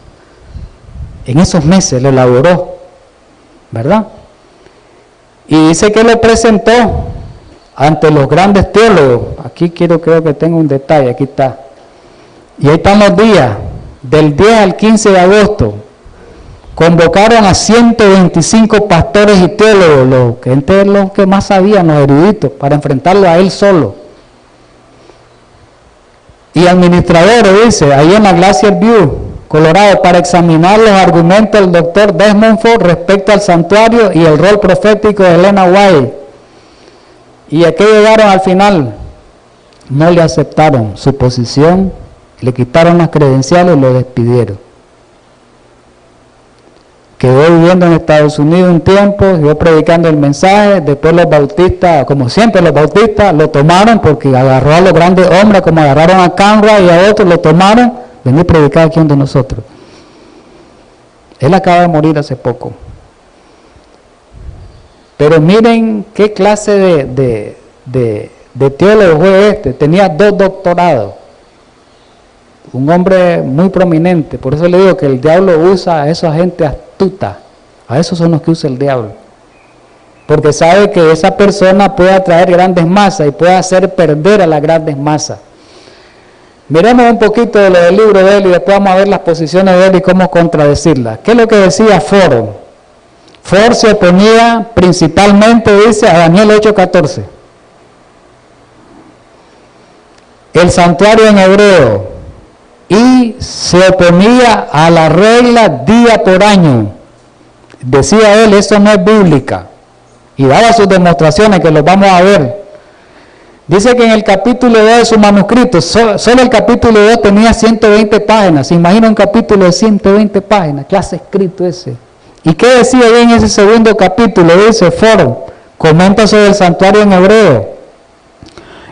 En esos meses lo elaboró, ¿verdad? Y dice que lo presentó ante los grandes teólogos. Aquí creo que tengo un detalle, aquí está. Y ahí están los días, del 10 al 15 de agosto. Convocaron a 125 pastores y teólogos, los que más sabían, los eruditos, para enfrentarlo a él solo. Y administradores, dice, ahí en la Glacier Butte, Colorado, para examinar los argumentos del doctor Desmond Ford respecto al santuario y el rol profético de Elena White. ¿Y a qué llegaron al final? No le aceptaron su posición, le quitaron las credenciales y lo despidieron. Quedó viviendo en Estados Unidos un tiempo, quedó predicando el mensaje. Después los bautistas, como siempre los bautistas, lo tomaron porque agarró a los grandes hombres, como agarraron a Canra y a otros, lo tomaron, venir a predicar aquí donde nosotros. Él acaba de morir hace poco. Pero miren qué clase de teólogo fue este. Tenía 2 doctorados. Un hombre muy prominente. Por eso le digo que el diablo usa a esa gente astuta. A esos son los que usa el diablo. Porque sabe que esa persona puede atraer grandes masas y puede hacer perder a las grandes masas. Miremos un poquito de lo del libro de él y después vamos a ver las posiciones de él y cómo contradecirlas. ¿Qué es lo que decía Ford? Ford se oponía principalmente, dice, a Daniel 8:14. El santuario en hebreo. Y se oponía a la regla día por año. Decía él, eso no es bíblica. Y daba sus demostraciones que los vamos a ver. Dice que en el capítulo 2 de su manuscrito, solo el capítulo 2 tenía 120 páginas. ¿Se imagina un capítulo de 120 páginas? Clase escrito ese. ¿Y qué decía ahí en ese segundo capítulo? Dice Ford, comenta sobre el santuario en hebreo.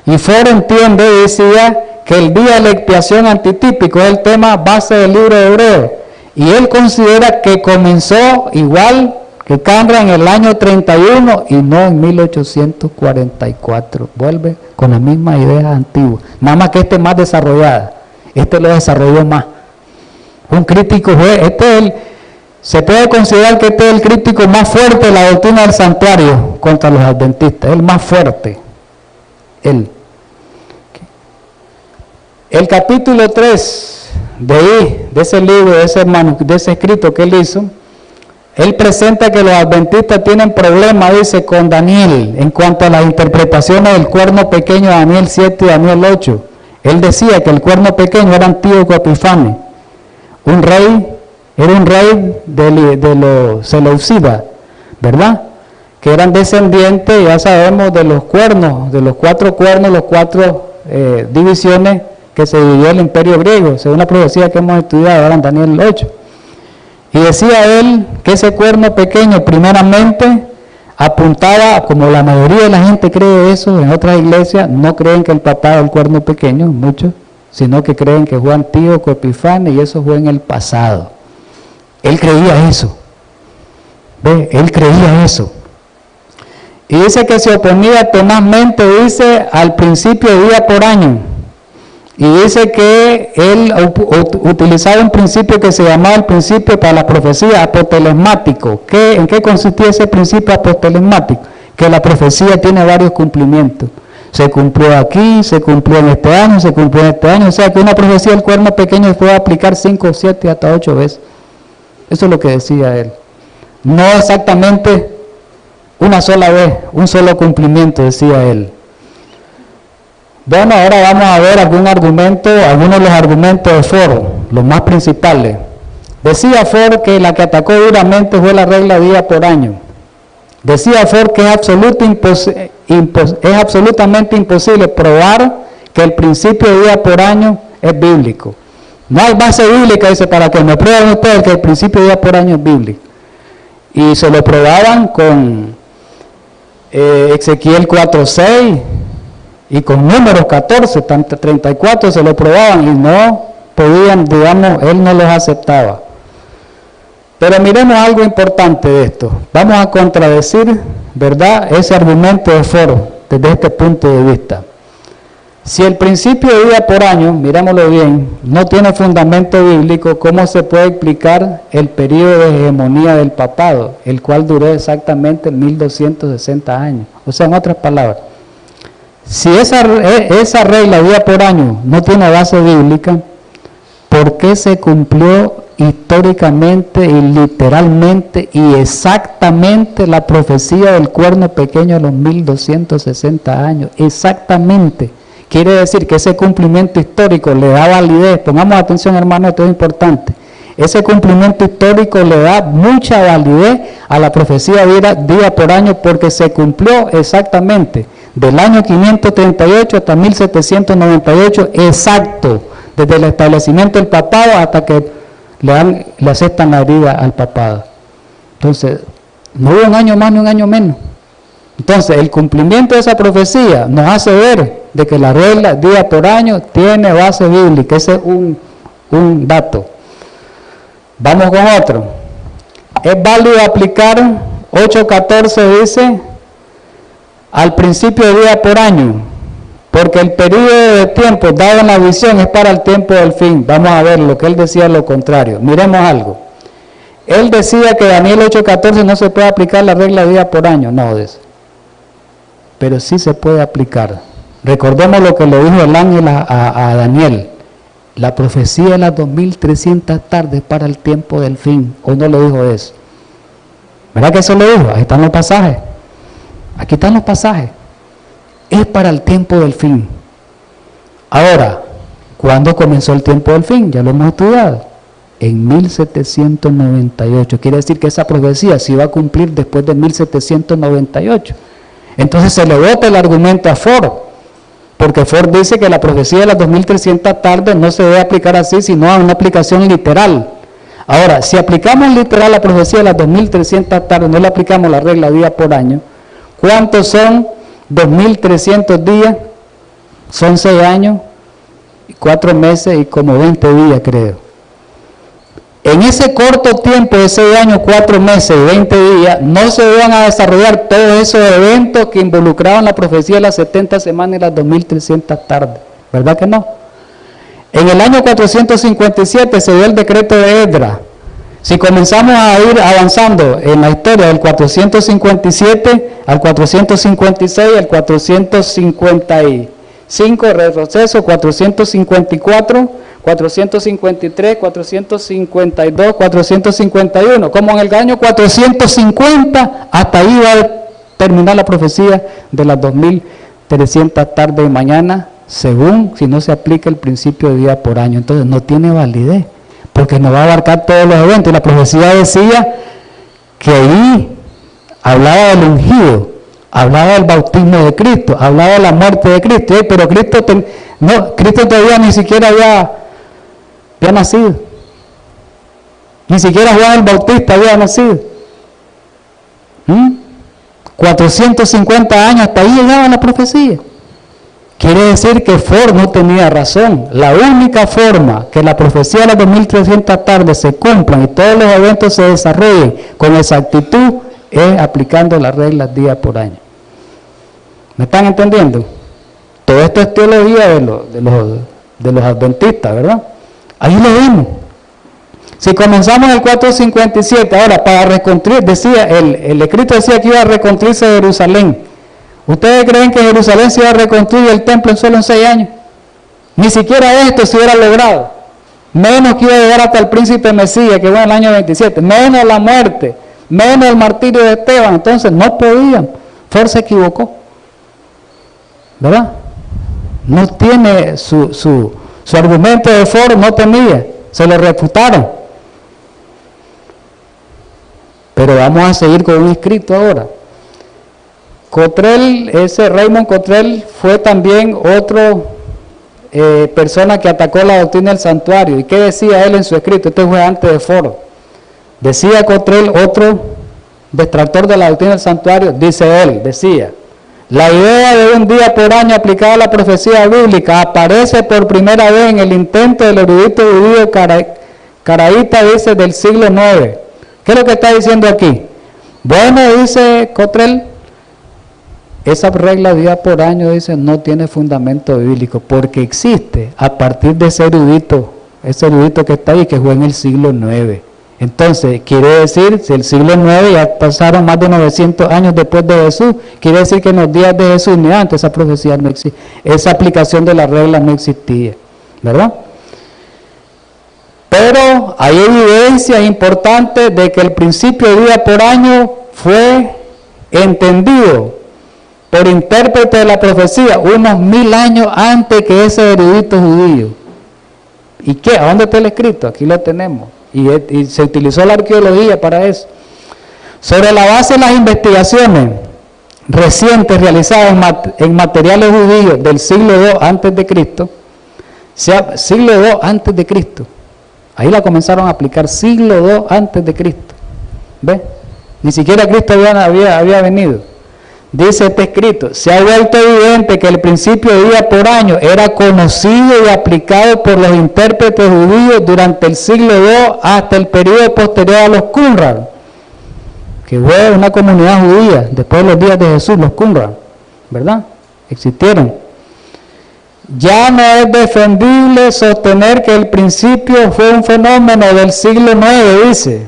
Y Ford entiende, decía, que el día de la expiación antitípico es el tema base del libro de Hebreo. Y él considera que comenzó igual que cambia en el año 31 y no en 1844. Vuelve con las mismas ideas antiguas, nada más que este es más desarrollada. Este lo desarrolló más. Un crítico fue, se puede considerar que este es el crítico más fuerte de la doctrina del santuario contra los adventistas, el más fuerte. Él. El capítulo 3 de ese libro, de ese escrito que él hizo, él presenta que los adventistas tienen problemas, dice, con Daniel, en cuanto a las interpretaciones del cuerno pequeño de Daniel 7 y Daniel 8. Él decía que el cuerno pequeño era Antíoco Epifane, era un rey de los seleucidas, ¿verdad? Que eran descendientes, ya sabemos, de los cuernos, de los 4 cuernos, los 4 divisiones que se dividió el imperio griego, según la profecía que hemos estudiado ahora en Daniel 8. Y decía él que ese cuerno pequeño primeramente apuntaba, como la mayoría de la gente cree eso, en otras iglesias no creen que el papá es el cuerno pequeño, muchos, sino que creen que fue Antíoco Epifane y eso fue en el pasado. Él creía eso. ¿Ve? Él creía eso. Y dice que se oponía tenazmente, dice, al principio día por año. Y dice que él utilizaba un principio que se llamaba el principio para la profecía apotelesmático. ¿En qué consistía ese principio apotelesmático? Que la profecía tiene varios cumplimientos. Se cumplió aquí, se cumplió en este año, se cumplió en este año. O sea que una profecía del cuerno pequeño se puede aplicar 5, 7, hasta 8 veces. Eso es lo que decía él. No exactamente una sola vez, un solo cumplimiento, decía él. Bueno, ahora vamos a ver algunos de los argumentos de Ford, los más principales. Decía Ford que la que atacó duramente fue la regla día por año. Decía Ford que es absolutamente imposible probar que el principio de día por año es bíblico. No hay base bíblica, dice, para que me prueben ustedes que el principio de día por año es bíblico. Y se lo probaban con Ezequiel 4:6 y con Números 14, 34 se lo probaban y no podían, digamos, él no los aceptaba. Pero miremos algo importante de esto. Vamos a contradecir, ¿verdad?, ese argumento de Ford desde este punto de vista. Si el principio de día por año, mirémoslo bien, no tiene fundamento bíblico, ¿cómo se puede explicar el periodo de hegemonía del papado, el cual duró exactamente 1260 años? O sea, en otras palabras, si esa regla día por año no tiene base bíblica, ¿por qué se cumplió históricamente y literalmente y exactamente la profecía del cuerno pequeño a los 1260 años? Exactamente. Quiere decir que ese cumplimiento histórico le da validez. Pongamos atención, hermano, esto es importante. Ese cumplimiento histórico le da mucha validez a la profecía día por año, porque se cumplió exactamente del año 538 hasta 1798, exacto, desde el establecimiento del papado hasta que le aceptan la herida al papado. Entonces, no hubo un año más ni un año menos. Entonces, el cumplimiento de esa profecía nos hace ver de que la regla día por año tiene base bíblica. Ese es un dato. Vamos con otro. Es válido aplicar 8:14, dice, al principio de día por año, porque el periodo de tiempo dado en la visión es para el tiempo del fin. Vamos a ver lo que él decía, lo contrario. Miremos algo. Él decía que Daniel 8:14 no se puede aplicar la regla día por año. No, dice. Pero sí se puede aplicar. Recordemos lo que le dijo el ángel a Daniel. La profecía de las 2300 tardes para el tiempo del fin. ¿O no le dijo eso? ¿Verdad que eso lo dijo? Ahí están los pasajes. Aquí están los pasajes. Es para el tiempo del fin. Ahora, ¿cuándo comenzó el tiempo del fin? Ya lo hemos estudiado. En 1798. Quiere decir que esa profecía se iba a cumplir después de 1798. Entonces se le bota el argumento a Ford, porque Ford dice que la profecía de las 2300 tardes no se debe aplicar así, sino a una aplicación literal. Ahora, si aplicamos literal la profecía de las 2300 tardes, no le aplicamos la regla día por año, ¿cuántos son 2300 días? Son 6 años, 4 meses y como 20 días, creo. En ese corto tiempo de 6 años, 4 meses y 20 días, no se iban a desarrollar todos esos eventos que involucraban la profecía de las 70 semanas y las 2300 tardes. ¿Verdad que no? En el año 457 se dio el decreto de Esdras. Si comenzamos a ir avanzando en la historia del 457 al 456, al 455, retroceso, 454, 453, 452, 451, como en el año 450, hasta ahí va a terminar la profecía de las 2300 tardes y mañana, según si no se aplica el principio de día por año. Entonces no tiene validez, porque no va a abarcar todos los eventos. Y la profecía decía que ahí hablaba del ungido, hablaba del bautismo de Cristo, hablaba de la muerte de Cristo, pero Cristo todavía ni siquiera había nacido. Ni siquiera Juan el Bautista había nacido. 450 años, hasta ahí llegaba la profecía. Quiere decir que Ford no tenía razón. La única forma que la profecía de las 2300 tardes se cumplan y todos los eventos se desarrollen con exactitud es aplicando las reglas día por año. ¿Me están entendiendo? Todo esto es teología de los adventistas, ¿verdad? Ahí lo vimos. Si comenzamos el 457, ahora para reconstruir, decía, el escrito decía que iba a reconstruirse Jerusalén. ¿Ustedes creen que Jerusalén se iba a reconstruir el templo solo en 6 años? Ni siquiera esto se hubiera logrado. Menos que iba a llegar hasta el príncipe Mesías, que fue en el año 27. Menos la muerte, menos el martirio de Esteban. Entonces no podían. Ford se equivocó, ¿verdad? No tiene su argumento de Ford, no tenía. Se lo refutaron. Pero vamos a seguir con un escrito ahora. Cottrell, ese Raymond Cottrell fue también otro persona que atacó la doctrina del santuario. ¿Y qué decía él en su escrito? Este fue antes de Ford. Decía Cottrell, otro detractor de la doctrina del santuario, decía, la idea de un día por año aplicada a la profecía bíblica aparece por primera vez en el intento del erudito judío caraíta, dice, del siglo IX. ¿Qué es lo que está diciendo aquí? Bueno, dice Cottrell, esa regla día por año, dice, no tiene fundamento bíblico, porque existe a partir de ese erudito que está ahí, que fue en el siglo IX. Entonces, quiere decir, si el siglo IX ya pasaron más de 900 años después de Jesús, quiere decir que en los días de Jesús ni antes esa profecía no existía, esa aplicación de la regla no existía, ¿verdad? Pero hay evidencias importantes de que el principio de día por año fue entendido por intérprete de la profecía unos 1000 años antes que ese erudito judío. ¿Y qué? ¿A dónde está el escrito? Aquí lo tenemos. Y se utilizó la arqueología para eso. Sobre la base de las investigaciones recientes realizadas en materiales judíos del siglo II antes de Cristo, siglo II antes de Cristo, ahí la comenzaron a aplicar, siglo II antes de Cristo. ¿Ve? Ni siquiera Cristo había venido. Dice este escrito, se ha vuelto evidente que el principio de día por año era conocido y aplicado por los intérpretes judíos durante el siglo II hasta el periodo posterior a los Qumran, que fue una comunidad judía después de los días de Jesús, los Qumran, ¿verdad? Existieron. Ya no es defendible sostener que el principio fue un fenómeno del siglo IX, dice.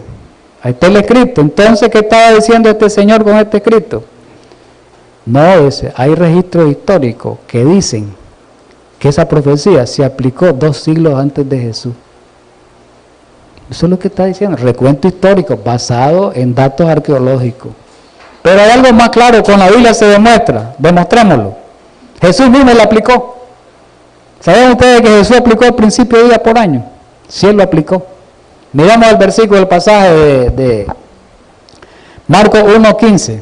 Ahí está el escrito. Entonces, ¿qué estaba diciendo este señor con este escrito? No, dice, hay registros históricos que dicen que esa profecía se aplicó 2 siglos antes de Jesús. Eso es lo que está diciendo, recuento histórico basado en datos arqueológicos. Pero hay algo más claro, con la Biblia se demuestra, demostrémoslo. Jesús mismo lo aplicó. ¿Saben ustedes que Jesús aplicó el principio de día por año? Sí, él lo aplicó. Miramos el versículo, el pasaje de Marcos 1:15.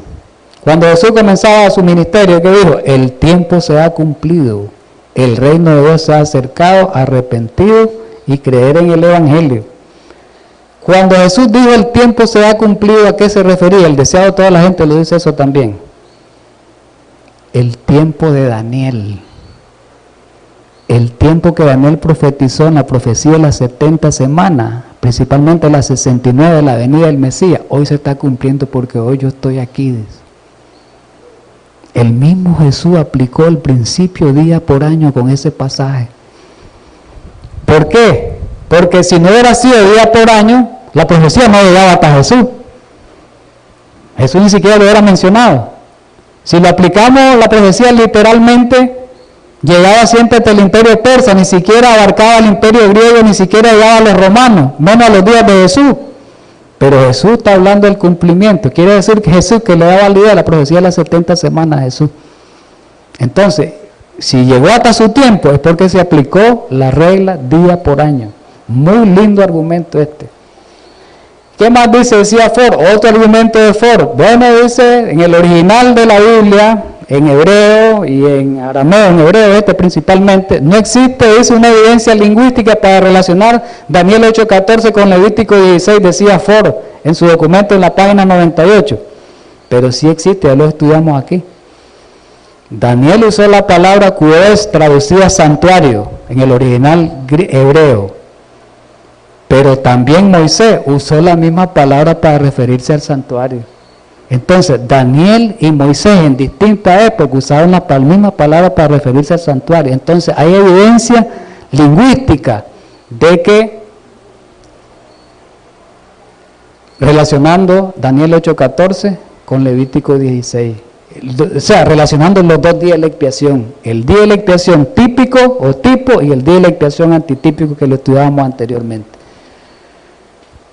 Cuando Jesús comenzaba su ministerio, ¿qué dijo? El tiempo se ha cumplido, el reino de Dios se ha acercado, arrepentido y creer en el Evangelio. Cuando Jesús dijo el tiempo se ha cumplido, ¿a qué se refería? El deseado de toda la gente lo dice eso también. El tiempo de Daniel. El tiempo que Daniel profetizó en la profecía de las 70 semanas. principalmente la 69 de la venida del Mesías, hoy se está cumpliendo porque hoy yo estoy aquí. Dice. El mismo Jesús aplicó el principio día por año con ese pasaje. ¿Por qué? Porque si no hubiera sido día por año, la profecía no llegaba hasta Jesús. Jesús ni siquiera lo hubiera mencionado. Si lo aplicamos la profecía literalmente, llegaba siempre hasta el imperio persa, ni siquiera abarcaba el imperio griego, ni siquiera llegaba a los romanos, menos a los días de Jesús. Pero Jesús está hablando del cumplimiento. Quiere decir que Jesús, que le da validez a la profecía de las 70 semanas a Jesús. Entonces, si llegó hasta su tiempo, es porque se aplicó la regla día por año. Muy lindo argumento este. ¿Qué más dice? Decía Ford, otro argumento de Ford. Bueno, dice, en el original de la Biblia, en hebreo y en arameo, en hebreo principalmente, no existe, dice, una evidencia lingüística para relacionar Daniel 8:14 con Levítico 16, decía Ford en su documento en la página 98. Pero sí existe, ya lo estudiamos aquí. Daniel usó la palabra kuos, traducida santuario, en el original hebreo. Pero también Moisés usó la misma palabra para referirse al santuario. Entonces, Daniel y Moisés en distintas épocas usaron la misma palabra para referirse al santuario. Entonces, hay evidencia lingüística de que, relacionando Daniel 8:14 con Levítico 16, o sea, relacionando los dos días de la expiación, el día de la expiación típico o tipo y el día de la expiación antitípico que lo estudiábamos anteriormente.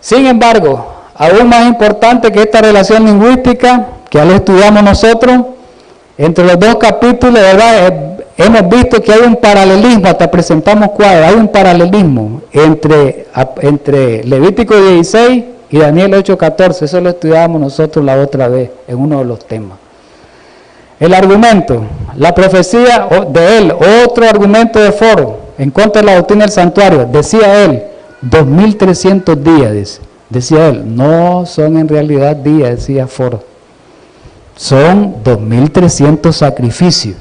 Sin embargo, aún más importante que esta relación lingüística, que ya lo estudiamos nosotros, entre los dos capítulos, ¿verdad? Hemos visto que hay un paralelismo, hasta presentamos cuadros, hay un paralelismo entre Levítico 16 y Daniel 8:14, eso lo estudiábamos nosotros la otra vez, en uno de los temas. El argumento, la profecía de él, otro argumento de Foro, en contra de la doctrina del santuario, decía él, 2300 días, decía él, no son en realidad días, decía Foro, son 2300 sacrificios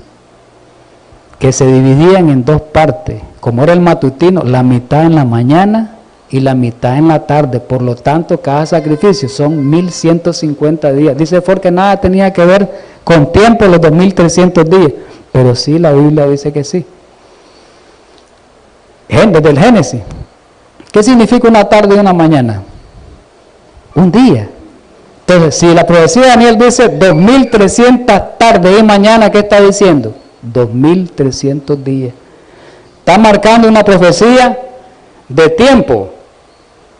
que se dividían en dos partes, como era el matutino, la mitad en la mañana y la mitad en la tarde, por lo tanto cada sacrificio son 1150 días. Dice Ford que nada tenía que ver con tiempo los 2300 días, pero sí la Biblia dice que sí. Desde el Génesis, ¿qué significa una tarde y una mañana? Un día. Entonces, si la profecía de Daniel dice 2300 tardes y mañana, ¿qué está diciendo? 2300 días. Está marcando una profecía de tiempo.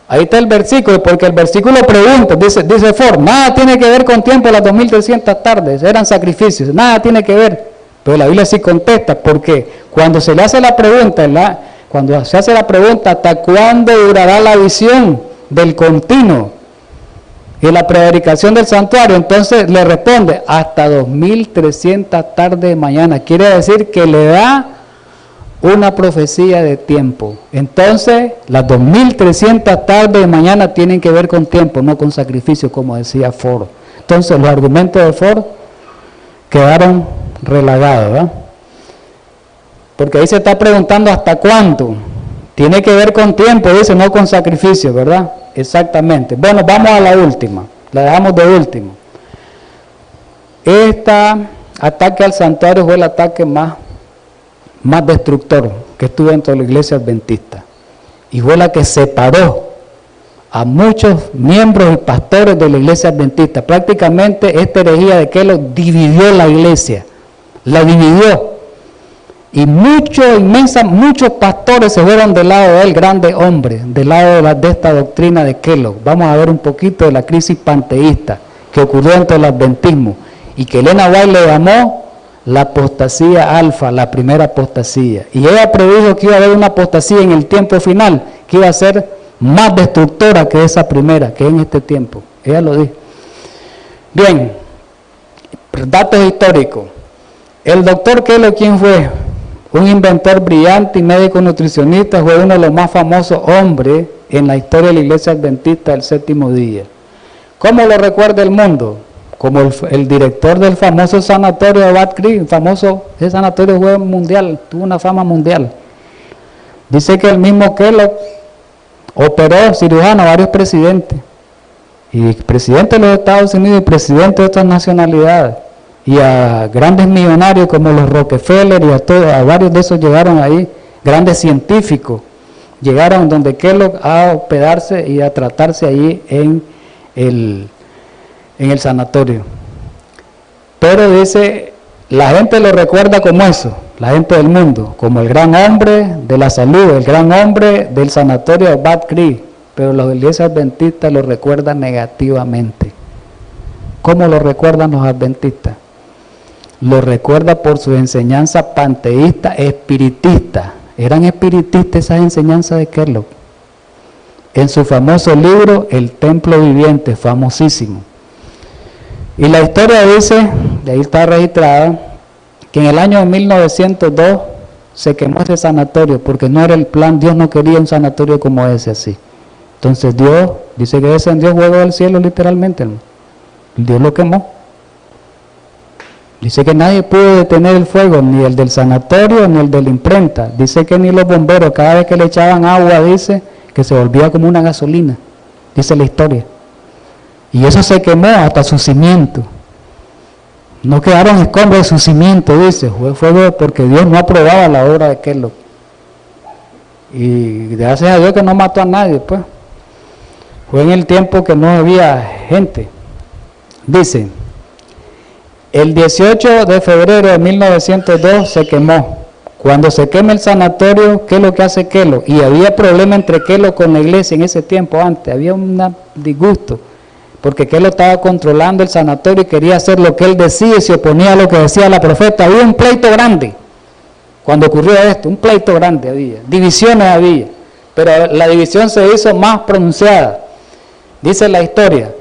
Ahí está el versículo, porque el versículo pregunta, dice Ford, nada tiene que ver con tiempo las 2300 tardes, eran sacrificios, nada tiene que ver. Pero la Biblia sí contesta, porque cuando se le hace la pregunta, ¿hasta cuándo durará la visión del continuo y la prevaricación del santuario? Entonces le responde, hasta 2300 tardes de mañana. Quiere decir que le da una profecía de tiempo. Entonces, las 2300 tardes de mañana tienen que ver con tiempo, no con sacrificio, como decía Ford. Entonces, los argumentos de Ford quedaron relagados, ¿verdad? Porque ahí se está preguntando hasta cuánto. Tiene que ver con tiempo, dice, no con sacrificio, ¿verdad? Exactamente. Bueno, vamos a la última. La dejamos de último. Este ataque al santuario fue el ataque más destructor que estuvo dentro de la iglesia adventista. Y fue la que separó a muchos miembros y pastores de la iglesia adventista. Prácticamente esta herejía de Kellogg dividió la iglesia. La dividió. Y muchos pastores se fueron del lado del grande hombre, del lado de esta doctrina de Kellogg. Vamos a ver un poquito de la crisis panteísta que ocurrió dentro del adventismo y que Elena White le llamó la apostasía alfa, la primera apostasía. Y ella predijo que iba a haber una apostasía en el tiempo final, que iba a ser más destructora que esa primera, que en este tiempo. Ella lo dijo. Bien, datos históricos. El doctor Kellogg, ¿quién fue? Un inventor brillante y médico nutricionista, fue uno de los más famosos hombres en la historia de la iglesia adventista del séptimo día. ¿Cómo lo recuerda el mundo? Como el director del famoso sanatorio de Bat Creek, ese sanatorio fue mundial, tuvo una fama mundial. Dice que el mismo Kellogg Operó cirujano a varios presidentes. Y presidente de los Estados Unidos y presidente de otras nacionalidades. Y a grandes millonarios como los Rockefeller y a varios de esos llegaron ahí, grandes científicos, llegaron donde Kellogg a hospedarse y a tratarse allí en el sanatorio. Pero dice, la gente lo recuerda como eso, la gente del mundo, como el gran hombre de la salud, el gran hombre del sanatorio de Bat Creek, pero los iglesias adventistas lo recuerdan negativamente. ¿Cómo lo recuerdan los adventistas? Lo recuerda por su enseñanza panteísta, espiritista. Eran espiritistas esas enseñanzas de Kellogg. En su famoso libro, El Templo Viviente, famosísimo. Y la historia dice, de ahí está registrada, que en el año 1902 se quemó ese sanatorio, porque no era el plan, Dios no quería un sanatorio como ese así. Entonces Dios, dice que descendió fuego del cielo literalmente, ¿no? Dios lo quemó. Dice que nadie pudo detener el fuego, ni el del sanatorio, ni el de la imprenta. Dice que ni los bomberos, cada vez que le echaban agua, dice que se volvía como una gasolina, dice la historia. Y eso se quemó hasta su cimiento. No quedaron escombros de su cimiento, dice. Fue fuego porque Dios no aprobaba la obra de Kellogg. Y gracias a Dios que no mató a nadie, pues. Fue en el tiempo que no había gente. Dice, el 18 de febrero de 1902 se quemó. Cuando se quema el sanatorio, ¿qué es lo que hace Kellogg? Y había problema entre Kellogg con la iglesia en ese tiempo antes. Había un disgusto. Porque Kellogg estaba controlando el sanatorio y quería hacer lo que él decía y se oponía a lo que decía la profeta. Había un pleito grande. Cuando ocurrió esto, un pleito grande había. Divisiones había. Pero la división se hizo más pronunciada. Dice la historia.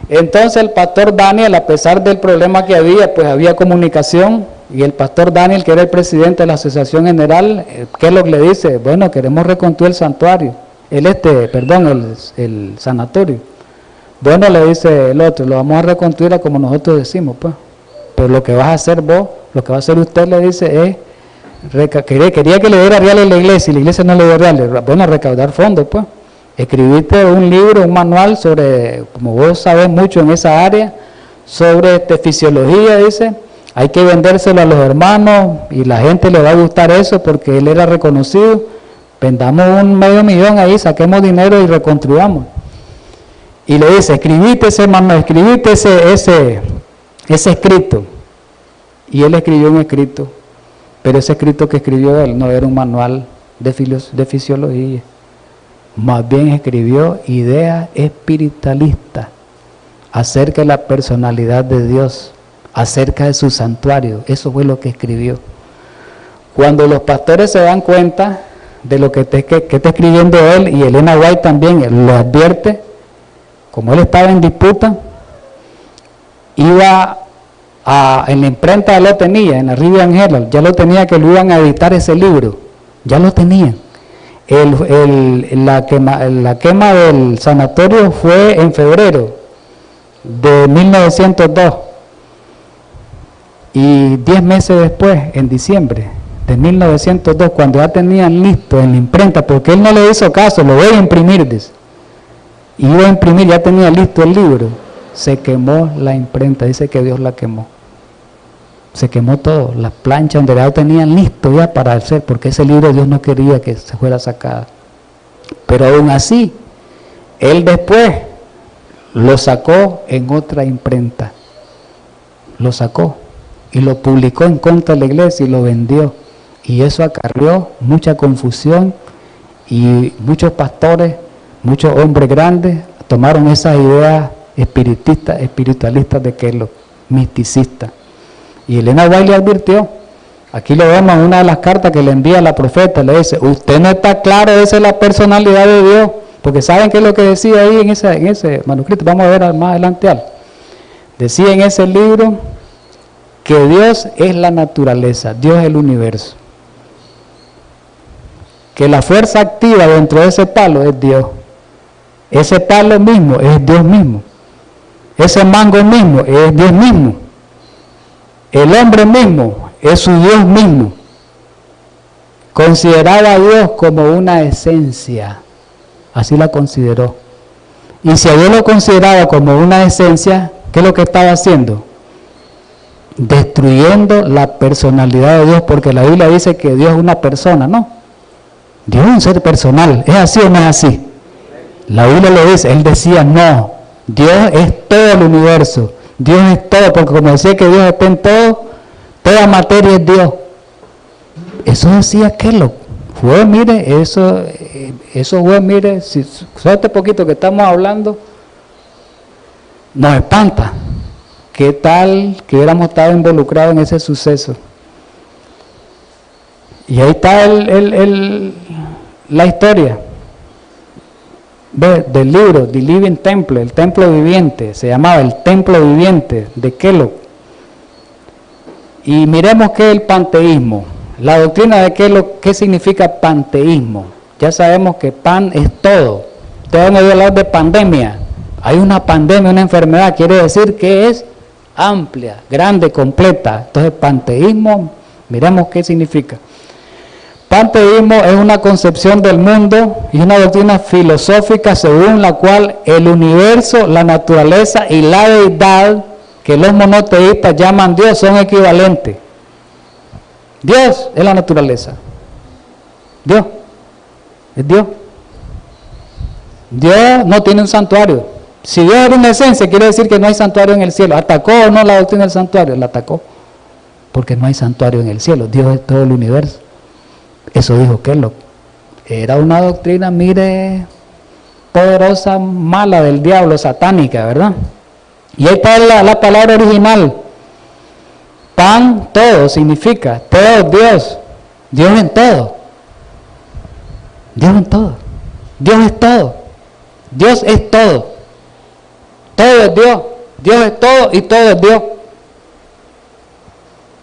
Entonces el pastor Daniel, a pesar del problema que había, pues había comunicación, y el pastor Daniel, que era el presidente de la Asociación General, Kellogg le dice, bueno, queremos reconstruir el santuario, el sanatorio. Bueno, le dice el otro, lo vamos a reconstruir como nosotros decimos, pues. Pero lo que vas a hacer vos, lo que va a hacer usted, le dice, es, quería que le diera reales a la iglesia, y la iglesia no le dio reales. Bueno, recaudar fondos, pues. Escribiste un libro, un manual sobre, como vos sabés mucho en esa área, sobre fisiología, dice, hay que vendérselo a los hermanos y la gente le va a gustar eso porque él era reconocido. Vendamos un $500,000 ahí, saquemos dinero y reconstruyamos. Y le dice, escribiste ese manual, escribiste ese escrito. Y él escribió un escrito, pero ese escrito que escribió él no era un manual de fisiología. Más bien escribió ideas espiritualistas acerca de la personalidad de Dios, acerca de su santuario. Eso fue lo que escribió. Cuando los pastores se dan cuenta de lo que está escribiendo él, y Elena White también lo advierte, como él estaba en disputa, iba en la imprenta, ya lo tenía, en la Rivian Herald, ya lo tenía, que lo iban a editar ese libro, ya lo tenían. La quema del sanatorio fue en febrero de 1902, y 10 meses después, en diciembre de 1902, cuando ya tenían listo en la imprenta, porque él no le hizo caso, lo voy a imprimir, dice. Iba a imprimir, ya tenía listo el libro, se quemó la imprenta, dice que Dios la quemó. Se quemó todo, las planchas donde ya tenían listo ya para hacer, porque ese libro Dios no quería que se fuera sacado. Pero aún así, él después lo sacó en otra imprenta, lo sacó y lo publicó en contra de la iglesia y lo vendió. Y eso acarreó mucha confusión, y muchos pastores, muchos hombres grandes tomaron esas ideas espiritualistas de Kellogg, misticistas. Y Elena White le advirtió, aquí lo vemos en una de las cartas que le envía a la profeta, le dice, usted no está claro, esa es la personalidad de Dios, porque ¿saben qué es lo que decía ahí en ese manuscrito? Vamos a ver más adelante algo. Decía en ese libro que Dios es la naturaleza, Dios es el universo, que la fuerza activa dentro de ese palo es Dios, ese palo mismo es Dios mismo, ese mango mismo es Dios mismo, el hombre mismo es su Dios mismo. Consideraba a Dios como una esencia, así la consideró. Y si a Dios lo consideraba como una esencia, ¿qué es lo que estaba haciendo? Destruyendo la personalidad de Dios, porque la Biblia dice que Dios es una persona, ¿no? Dios es un ser personal, ¿es así o no es así? La Biblia lo dice, él decía no, Dios es todo el universo, Dios es todo, porque como decía que Dios está en todo, toda materia es Dios. Eso decía Kellogg. Fue, mire, eso fue, mire, si solo este poquito que estamos hablando, nos espanta. ¿Qué tal que hubiéramos estado involucrados en ese suceso? Y ahí está la historia del libro, The Living Temple, el templo viviente, se llamaba el templo viviente de Kellogg. Y miremos qué es el panteísmo. La doctrina de Kellogg, ¿qué significa panteísmo? Ya sabemos que pan es todo. Ustedes han oído hablar de pandemia. Hay una pandemia, una enfermedad, quiere decir que es amplia, grande, completa. Entonces, panteísmo, miremos qué significa. Panteísmo es una concepción del mundo y una doctrina filosófica según la cual el universo, la naturaleza y la deidad, que los monoteístas llaman Dios, son equivalentes. Dios es la naturaleza. Dios es Dios. Dios no tiene un santuario. Si Dios era una esencia, quiere decir que no hay santuario en el cielo. ¿Atacó o no la doctrina del santuario? La atacó. Porque no hay santuario en el cielo. Dios es todo el universo. Eso dijo Kellogg. Era una doctrina, mire, poderosa, mala del diablo, satánica, ¿verdad? Y ahí está la palabra original. Pan, todo, significa todo, Dios. Dios en todo. Dios en todo. Dios es todo. Dios es todo. Todo es Dios. Dios es todo y todo es Dios.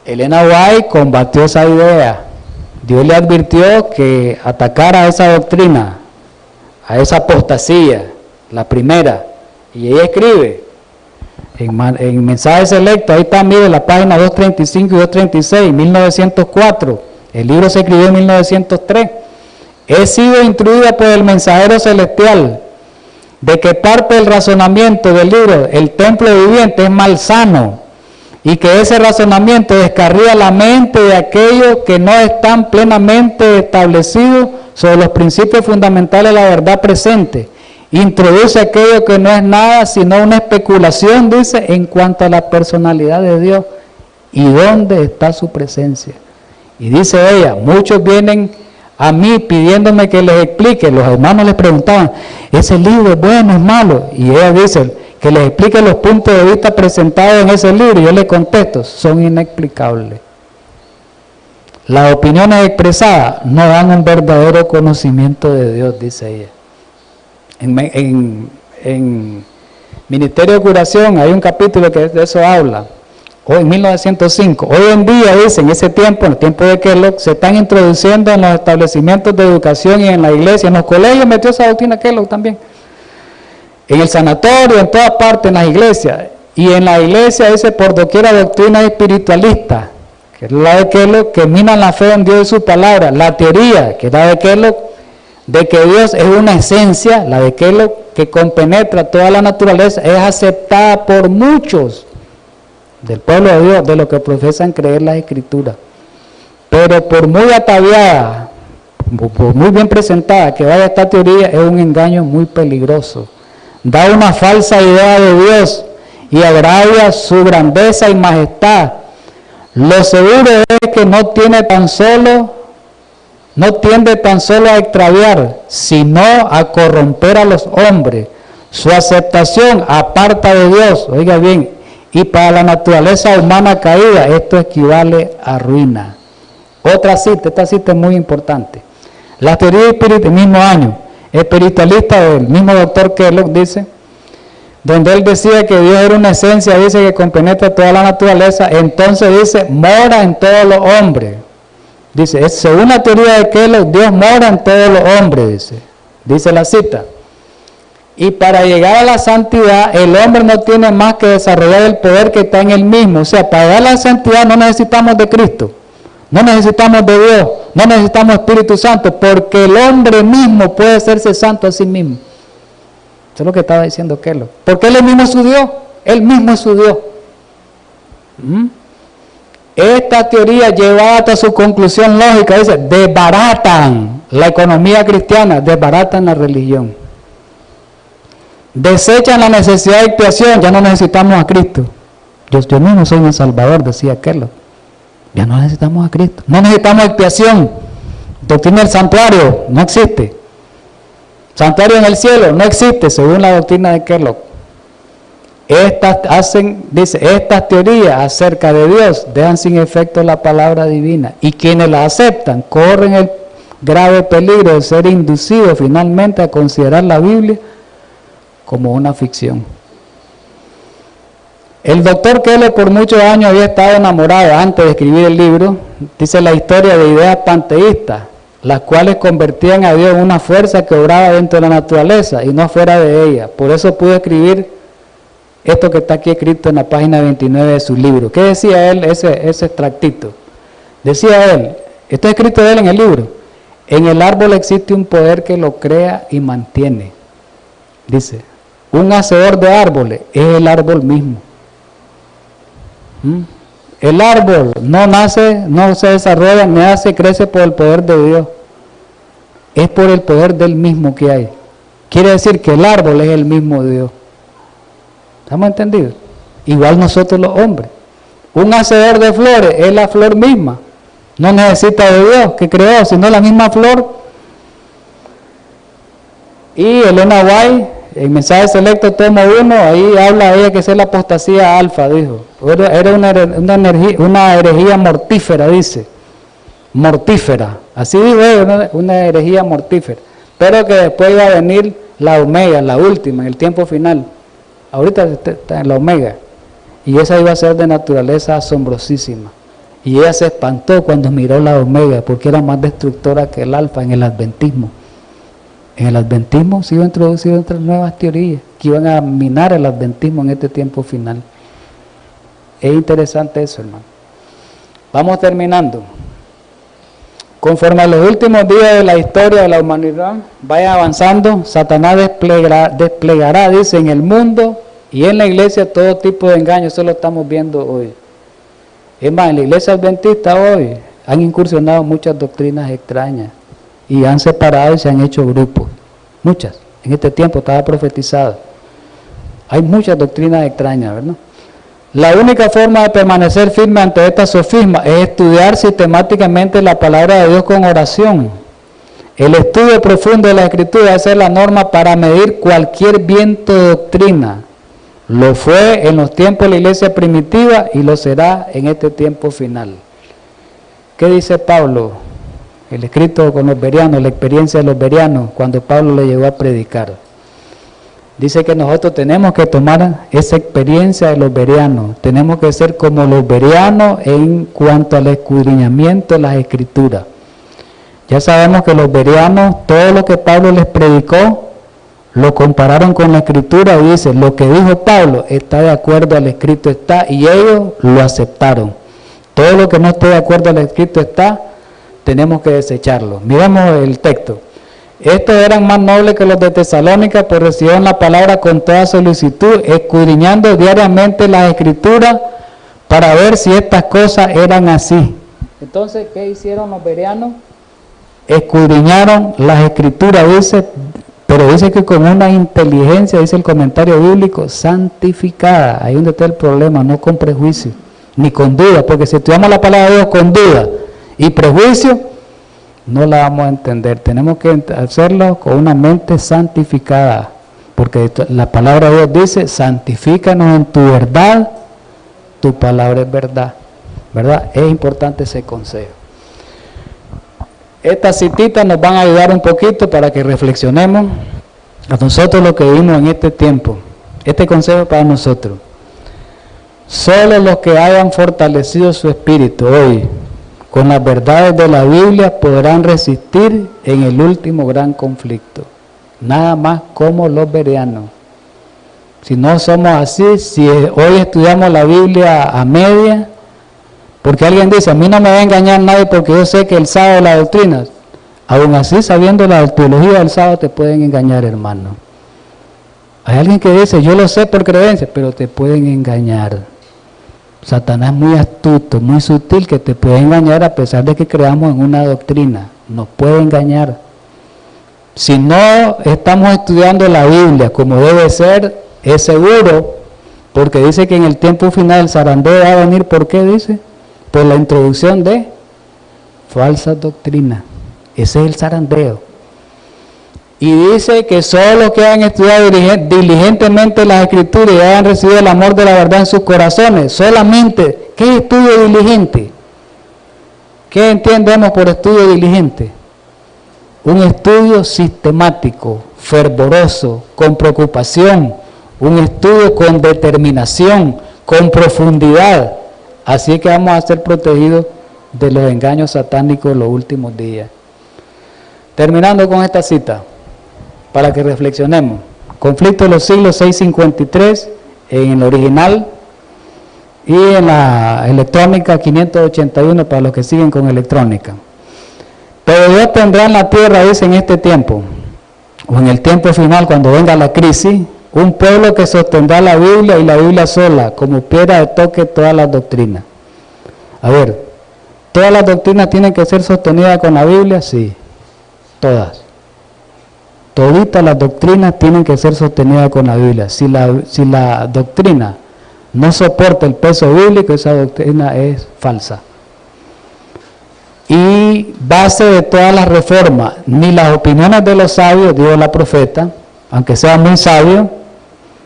Elena White combatió esa idea. Dios le advirtió que atacara a esa doctrina, a esa apostasía, la primera. Y ella escribe en Mensajes Selectos, ahí está, mire, la página 235 y 236, 1904. El libro se escribió en 1903. He sido instruida por el mensajero celestial de que parte del razonamiento del libro, el templo viviente, es malsano, y que ese razonamiento descarría la mente de aquellos que no están plenamente establecidos sobre los principios fundamentales de la verdad presente. Introduce aquello que no es nada sino una especulación, dice, en cuanto a la personalidad de Dios y dónde está su presencia. Y dice ella, muchos vienen a mí pidiéndome que les explique. Los hermanos les preguntaban, ¿ese libro es bueno, es malo? Y ella dice, que les explique los puntos de vista presentados en ese libro. Y yo le contesto, son inexplicables. Las opiniones expresadas no dan un verdadero conocimiento de Dios, dice ella. En Ministerio de Curación hay un capítulo que de eso habla. Hoy, en 1905. Hoy en día, dice, en ese tiempo, en el tiempo de Kellogg, se están introduciendo en los establecimientos de educación y en la iglesia, en los colegios metió esa doctrina Kellogg también. En el sanatorio, en todas partes, en las iglesias. Y en la iglesia dice por doquiera doctrina espiritualista, que es la de Kellogg, que minan la fe en Dios y su palabra. La teoría, que es la de Kellogg, de que Dios es una esencia, la de Kellogg, que compenetra toda la naturaleza, es aceptada por muchos del pueblo de Dios, de los que profesan creer las Escrituras. Pero por muy ataviada, por muy bien presentada que vaya esta teoría, es un engaño muy peligroso. Da una falsa idea de Dios y agravia su grandeza y majestad. Lo seguro es que no tiende tan solo a extraviar, sino a corromper a los hombres. Su aceptación aparta de Dios, oiga bien, y para la naturaleza humana caída, esto equivale a ruina. Otra cita, esta cita es muy importante. La teoría espiritual del mismo año, espiritualista del mismo doctor Kellogg, dice, donde él decía que Dios era una esencia, dice que compenetra toda la naturaleza, entonces dice, mora en todos los hombres. Dice, según la teoría de Kellogg, Dios mora en todos los hombres, dice la cita. Y para llegar a la santidad, el hombre no tiene más que desarrollar el poder que está en él mismo. O sea, para llegar a la santidad no necesitamos de Cristo, no necesitamos de Dios. no necesitamos Espíritu Santo, porque el hombre mismo puede hacerse santo a sí mismo. Eso es lo que estaba diciendo Kellogg. Porque él mismo es su Dios, él mismo es su Dios. Esta teoría llevada hasta su conclusión lógica, dice, desbaratan la economía cristiana, desbaratan la religión. Desechan la necesidad de expiación, ya no necesitamos a Cristo. Yo mismo soy un salvador, decía Kellogg. Ya no necesitamos a Cristo. No necesitamos expiación. Doctrina del santuario, no existe. Santuario en el cielo, no existe, según la doctrina de Kellogg. Estas teorías acerca de Dios dejan sin efecto la palabra divina. Y quienes la aceptan corren el grave peligro de ser inducidos finalmente a considerar la Biblia como una ficción. El doctor Kellogg por muchos años había estado enamorado antes de escribir el libro, dice la historia de ideas panteístas, las cuales convertían a Dios en una fuerza que obraba dentro de la naturaleza y no fuera de ella. Por eso pudo escribir esto que está aquí escrito en la página 29 de su libro. ¿Qué decía él, ese extractito? Decía él, esto es escrito de él en el libro, en el árbol existe un poder que lo crea y mantiene. Dice, un hacedor de árboles es el árbol mismo. El árbol no nace, no se desarrolla, nace, crece por el poder de Dios. Es por el poder del mismo que hay. Quiere decir que el árbol es el mismo Dios. ¿Estamos entendidos? Igual nosotros los hombres. Un hacedor de flores es la flor misma. No necesita de Dios que creó, sino la misma flor. Y Elena White, el mensaje selecto tomo 1, ahí habla ella que es la apostasía alfa, dijo. Era una herejía mortífera, dice. Mortífera. Así dijo ella, una herejía mortífera. Pero que después iba a venir la omega, la última, en el tiempo final. Ahorita está en la omega. Y esa iba a ser de naturaleza asombrosísima. Y ella se espantó cuando miró la omega, porque era más destructora que el alfa en el adventismo. En el adventismo se iban a introducir otras nuevas teorías que iban a minar el adventismo en este tiempo final. Es interesante eso, hermano. Vamos terminando. Conforme a los últimos días de la historia de la humanidad vaya avanzando, Satanás desplegará, dice, en el mundo y en la iglesia todo tipo de engaños. Eso lo estamos viendo hoy. Es más, en la iglesia adventista hoy han incursionado muchas doctrinas extrañas y han separado y se han hecho grupos. Muchas. En este tiempo estaba profetizado. Hay muchas doctrinas extrañas, ¿verdad? La única forma de permanecer firme ante esta sofisma es estudiar sistemáticamente la palabra de Dios con oración. El estudio profundo de la Escritura es la norma para medir cualquier viento de doctrina. Lo fue en los tiempos de la iglesia primitiva y lo será en este tiempo final. ¿Qué dice Pablo? El escrito con los bereanos, la experiencia de los bereanos, cuando Pablo le llegó a predicar. Dice que nosotros tenemos que tomar esa experiencia de los bereanos. Tenemos que ser como los bereanos en cuanto al escudriñamiento de las Escrituras. Ya sabemos que los bereanos, todo lo que Pablo les predicó, lo compararon con la Escritura y dice, lo que dijo Pablo está de acuerdo al escrito está, y ellos lo aceptaron. Todo lo que no esté de acuerdo al escrito está, tenemos que desecharlo. Miremos el texto. Estos eran más nobles que los de Tesalónica, pues recibieron la palabra con toda solicitud, escudriñando diariamente las Escrituras para ver si estas cosas eran así. Entonces, ¿qué hicieron los bereanos? Escudriñaron las Escrituras, dice, pero dice que con una inteligencia, dice el comentario bíblico, santificada. Ahí donde está el problema, no con prejuicio, ni con duda, porque si estudiamos la palabra de Dios con duda y prejuicio, no la vamos a entender. Tenemos que hacerlo con una mente santificada, porque la palabra de Dios dice, santifícanos en tu verdad, tu palabra es verdad, ¿verdad? Es importante ese consejo. Estas cititas nos van a ayudar un poquito para que reflexionemos a nosotros lo que vimos en este tiempo. Este consejo para nosotros. Solo los que hayan fortalecido su espíritu hoy con las verdades de la Biblia podrán resistir en el último gran conflicto. Nada más como los bereanos. Si no somos así, si hoy estudiamos la Biblia a media, Porque alguien dice, a mí no me va a engañar nadie porque yo sé que el sábado la doctrina. Aún así, sabiendo la teología del sábado, te pueden engañar, hermano. Hay alguien que dice, yo lo sé por creencia, pero te pueden engañar. Satanás es muy astuto, muy sutil, que te puede engañar a pesar de que creamos en una doctrina. Nos puede engañar. Si no estamos estudiando la Biblia como debe ser, es seguro, porque dice que en el tiempo final el zarandeo va a venir. ¿Por qué dice? Por la introducción de falsas doctrinas. Ese es el zarandeo. Y dice que solo los que han estudiado diligentemente las Escrituras y hayan recibido el amor de la verdad en sus corazones, solamente, ¿qué es estudio diligente? ¿Qué entendemos por estudio diligente? Un estudio sistemático, fervoroso, con preocupación, un estudio con determinación, con profundidad. Así que vamos a ser protegidos de los engaños satánicos en los últimos días. Terminando con esta cita, para que reflexionemos. Conflicto de los siglos 653 en el original y en la electrónica 581 para los que siguen con electrónica. Pero Dios tendrá en la tierra, dice, en este tiempo, o en el tiempo final, cuando venga la crisis, un pueblo que sostendrá la Biblia y la Biblia sola, como piedra de toque todas las doctrinas. A ver, ¿todas las doctrinas tienen que ser sostenidas con la Biblia? Sí, todas. Toditas las doctrinas tienen que ser sostenidas con la Biblia. Si la doctrina no soporta el peso bíblico, esa doctrina es falsa. Y base de todas las reformas, ni las opiniones de los sabios, dijo la profeta, aunque sea muy sabio,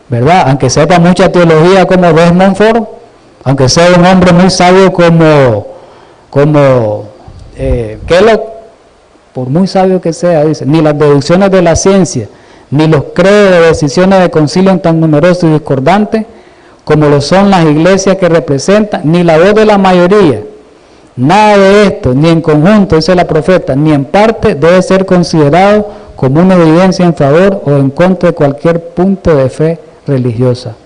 ¿verdad? Aunque sepa mucha teología como Desmond Ford, aunque sea un hombre muy sabio como Kellogg, por muy sabio que sea, dice, ni las deducciones de la ciencia, ni los credos de decisiones de concilio tan numerosos y discordantes, como lo son las iglesias que representan, ni la voz de la mayoría, nada de esto, ni en conjunto, dice la profeta, ni en parte, debe ser considerado como una evidencia en favor o en contra de cualquier punto de fe religiosa.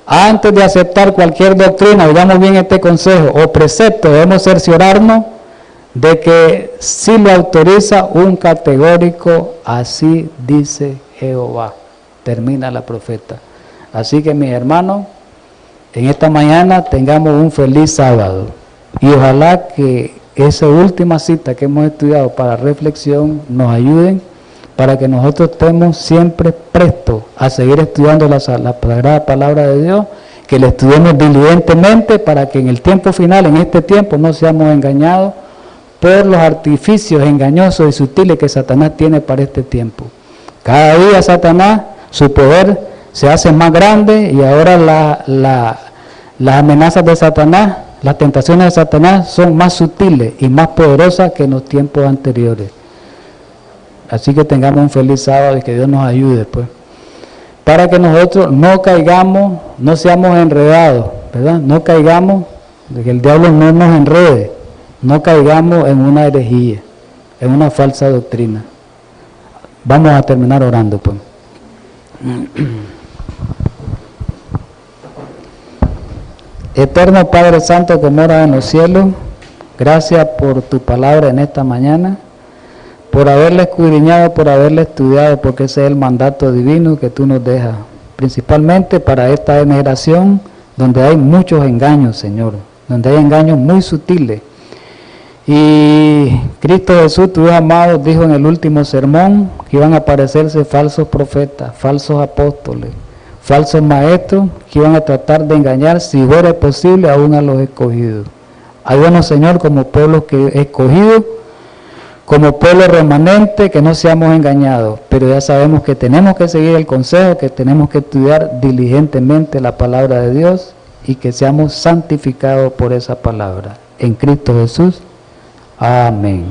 Antes de aceptar cualquier doctrina, digamos bien este consejo o precepto, debemos cerciorarnos de que si lo autoriza un categórico, así dice Jehová. Termina la profeta. Así que mis hermanos, en esta mañana tengamos un feliz sábado y ojalá que esa última cita que hemos estudiado para reflexión nos ayuden para que nosotros estemos siempre prestos a seguir estudiando la sagrada palabra de Dios, que la estudiemos diligentemente para que en el tiempo final, en este tiempo, no seamos engañados por los artificios engañosos y sutiles que Satanás tiene para este tiempo. Cada día Satanás, su poder se hace más grande y ahora las amenazas de Satanás, las tentaciones de Satanás son más sutiles y más poderosas que en los tiempos anteriores. Así que tengamos un feliz sábado y que Dios nos ayude, pues, para que nosotros no caigamos, no seamos enredados, ¿verdad? No caigamos, de que el diablo no nos enrede, no caigamos en una herejía, en una falsa doctrina. Vamos a terminar orando, pues. Eterno Padre Santo que mora en los cielos, gracias por tu palabra en esta mañana, por haberla escudriñado, por haberla estudiado, porque ese es el mandato divino que tú nos dejas, principalmente para esta generación donde hay muchos engaños, Señor, donde hay engaños muy sutiles. Y Cristo Jesús, tu Hijo amado, dijo en el último sermón que iban a aparecerse falsos profetas, falsos apóstoles, falsos maestros que iban a tratar de engañar, si fuera posible, aún a los escogidos. Ayúdanos, Señor, como pueblo que escogido, como pueblo remanente, que no seamos engañados, pero ya sabemos que tenemos que seguir el consejo, que tenemos que estudiar diligentemente la palabra de Dios y que seamos santificados por esa palabra. En Cristo Jesús. Amén.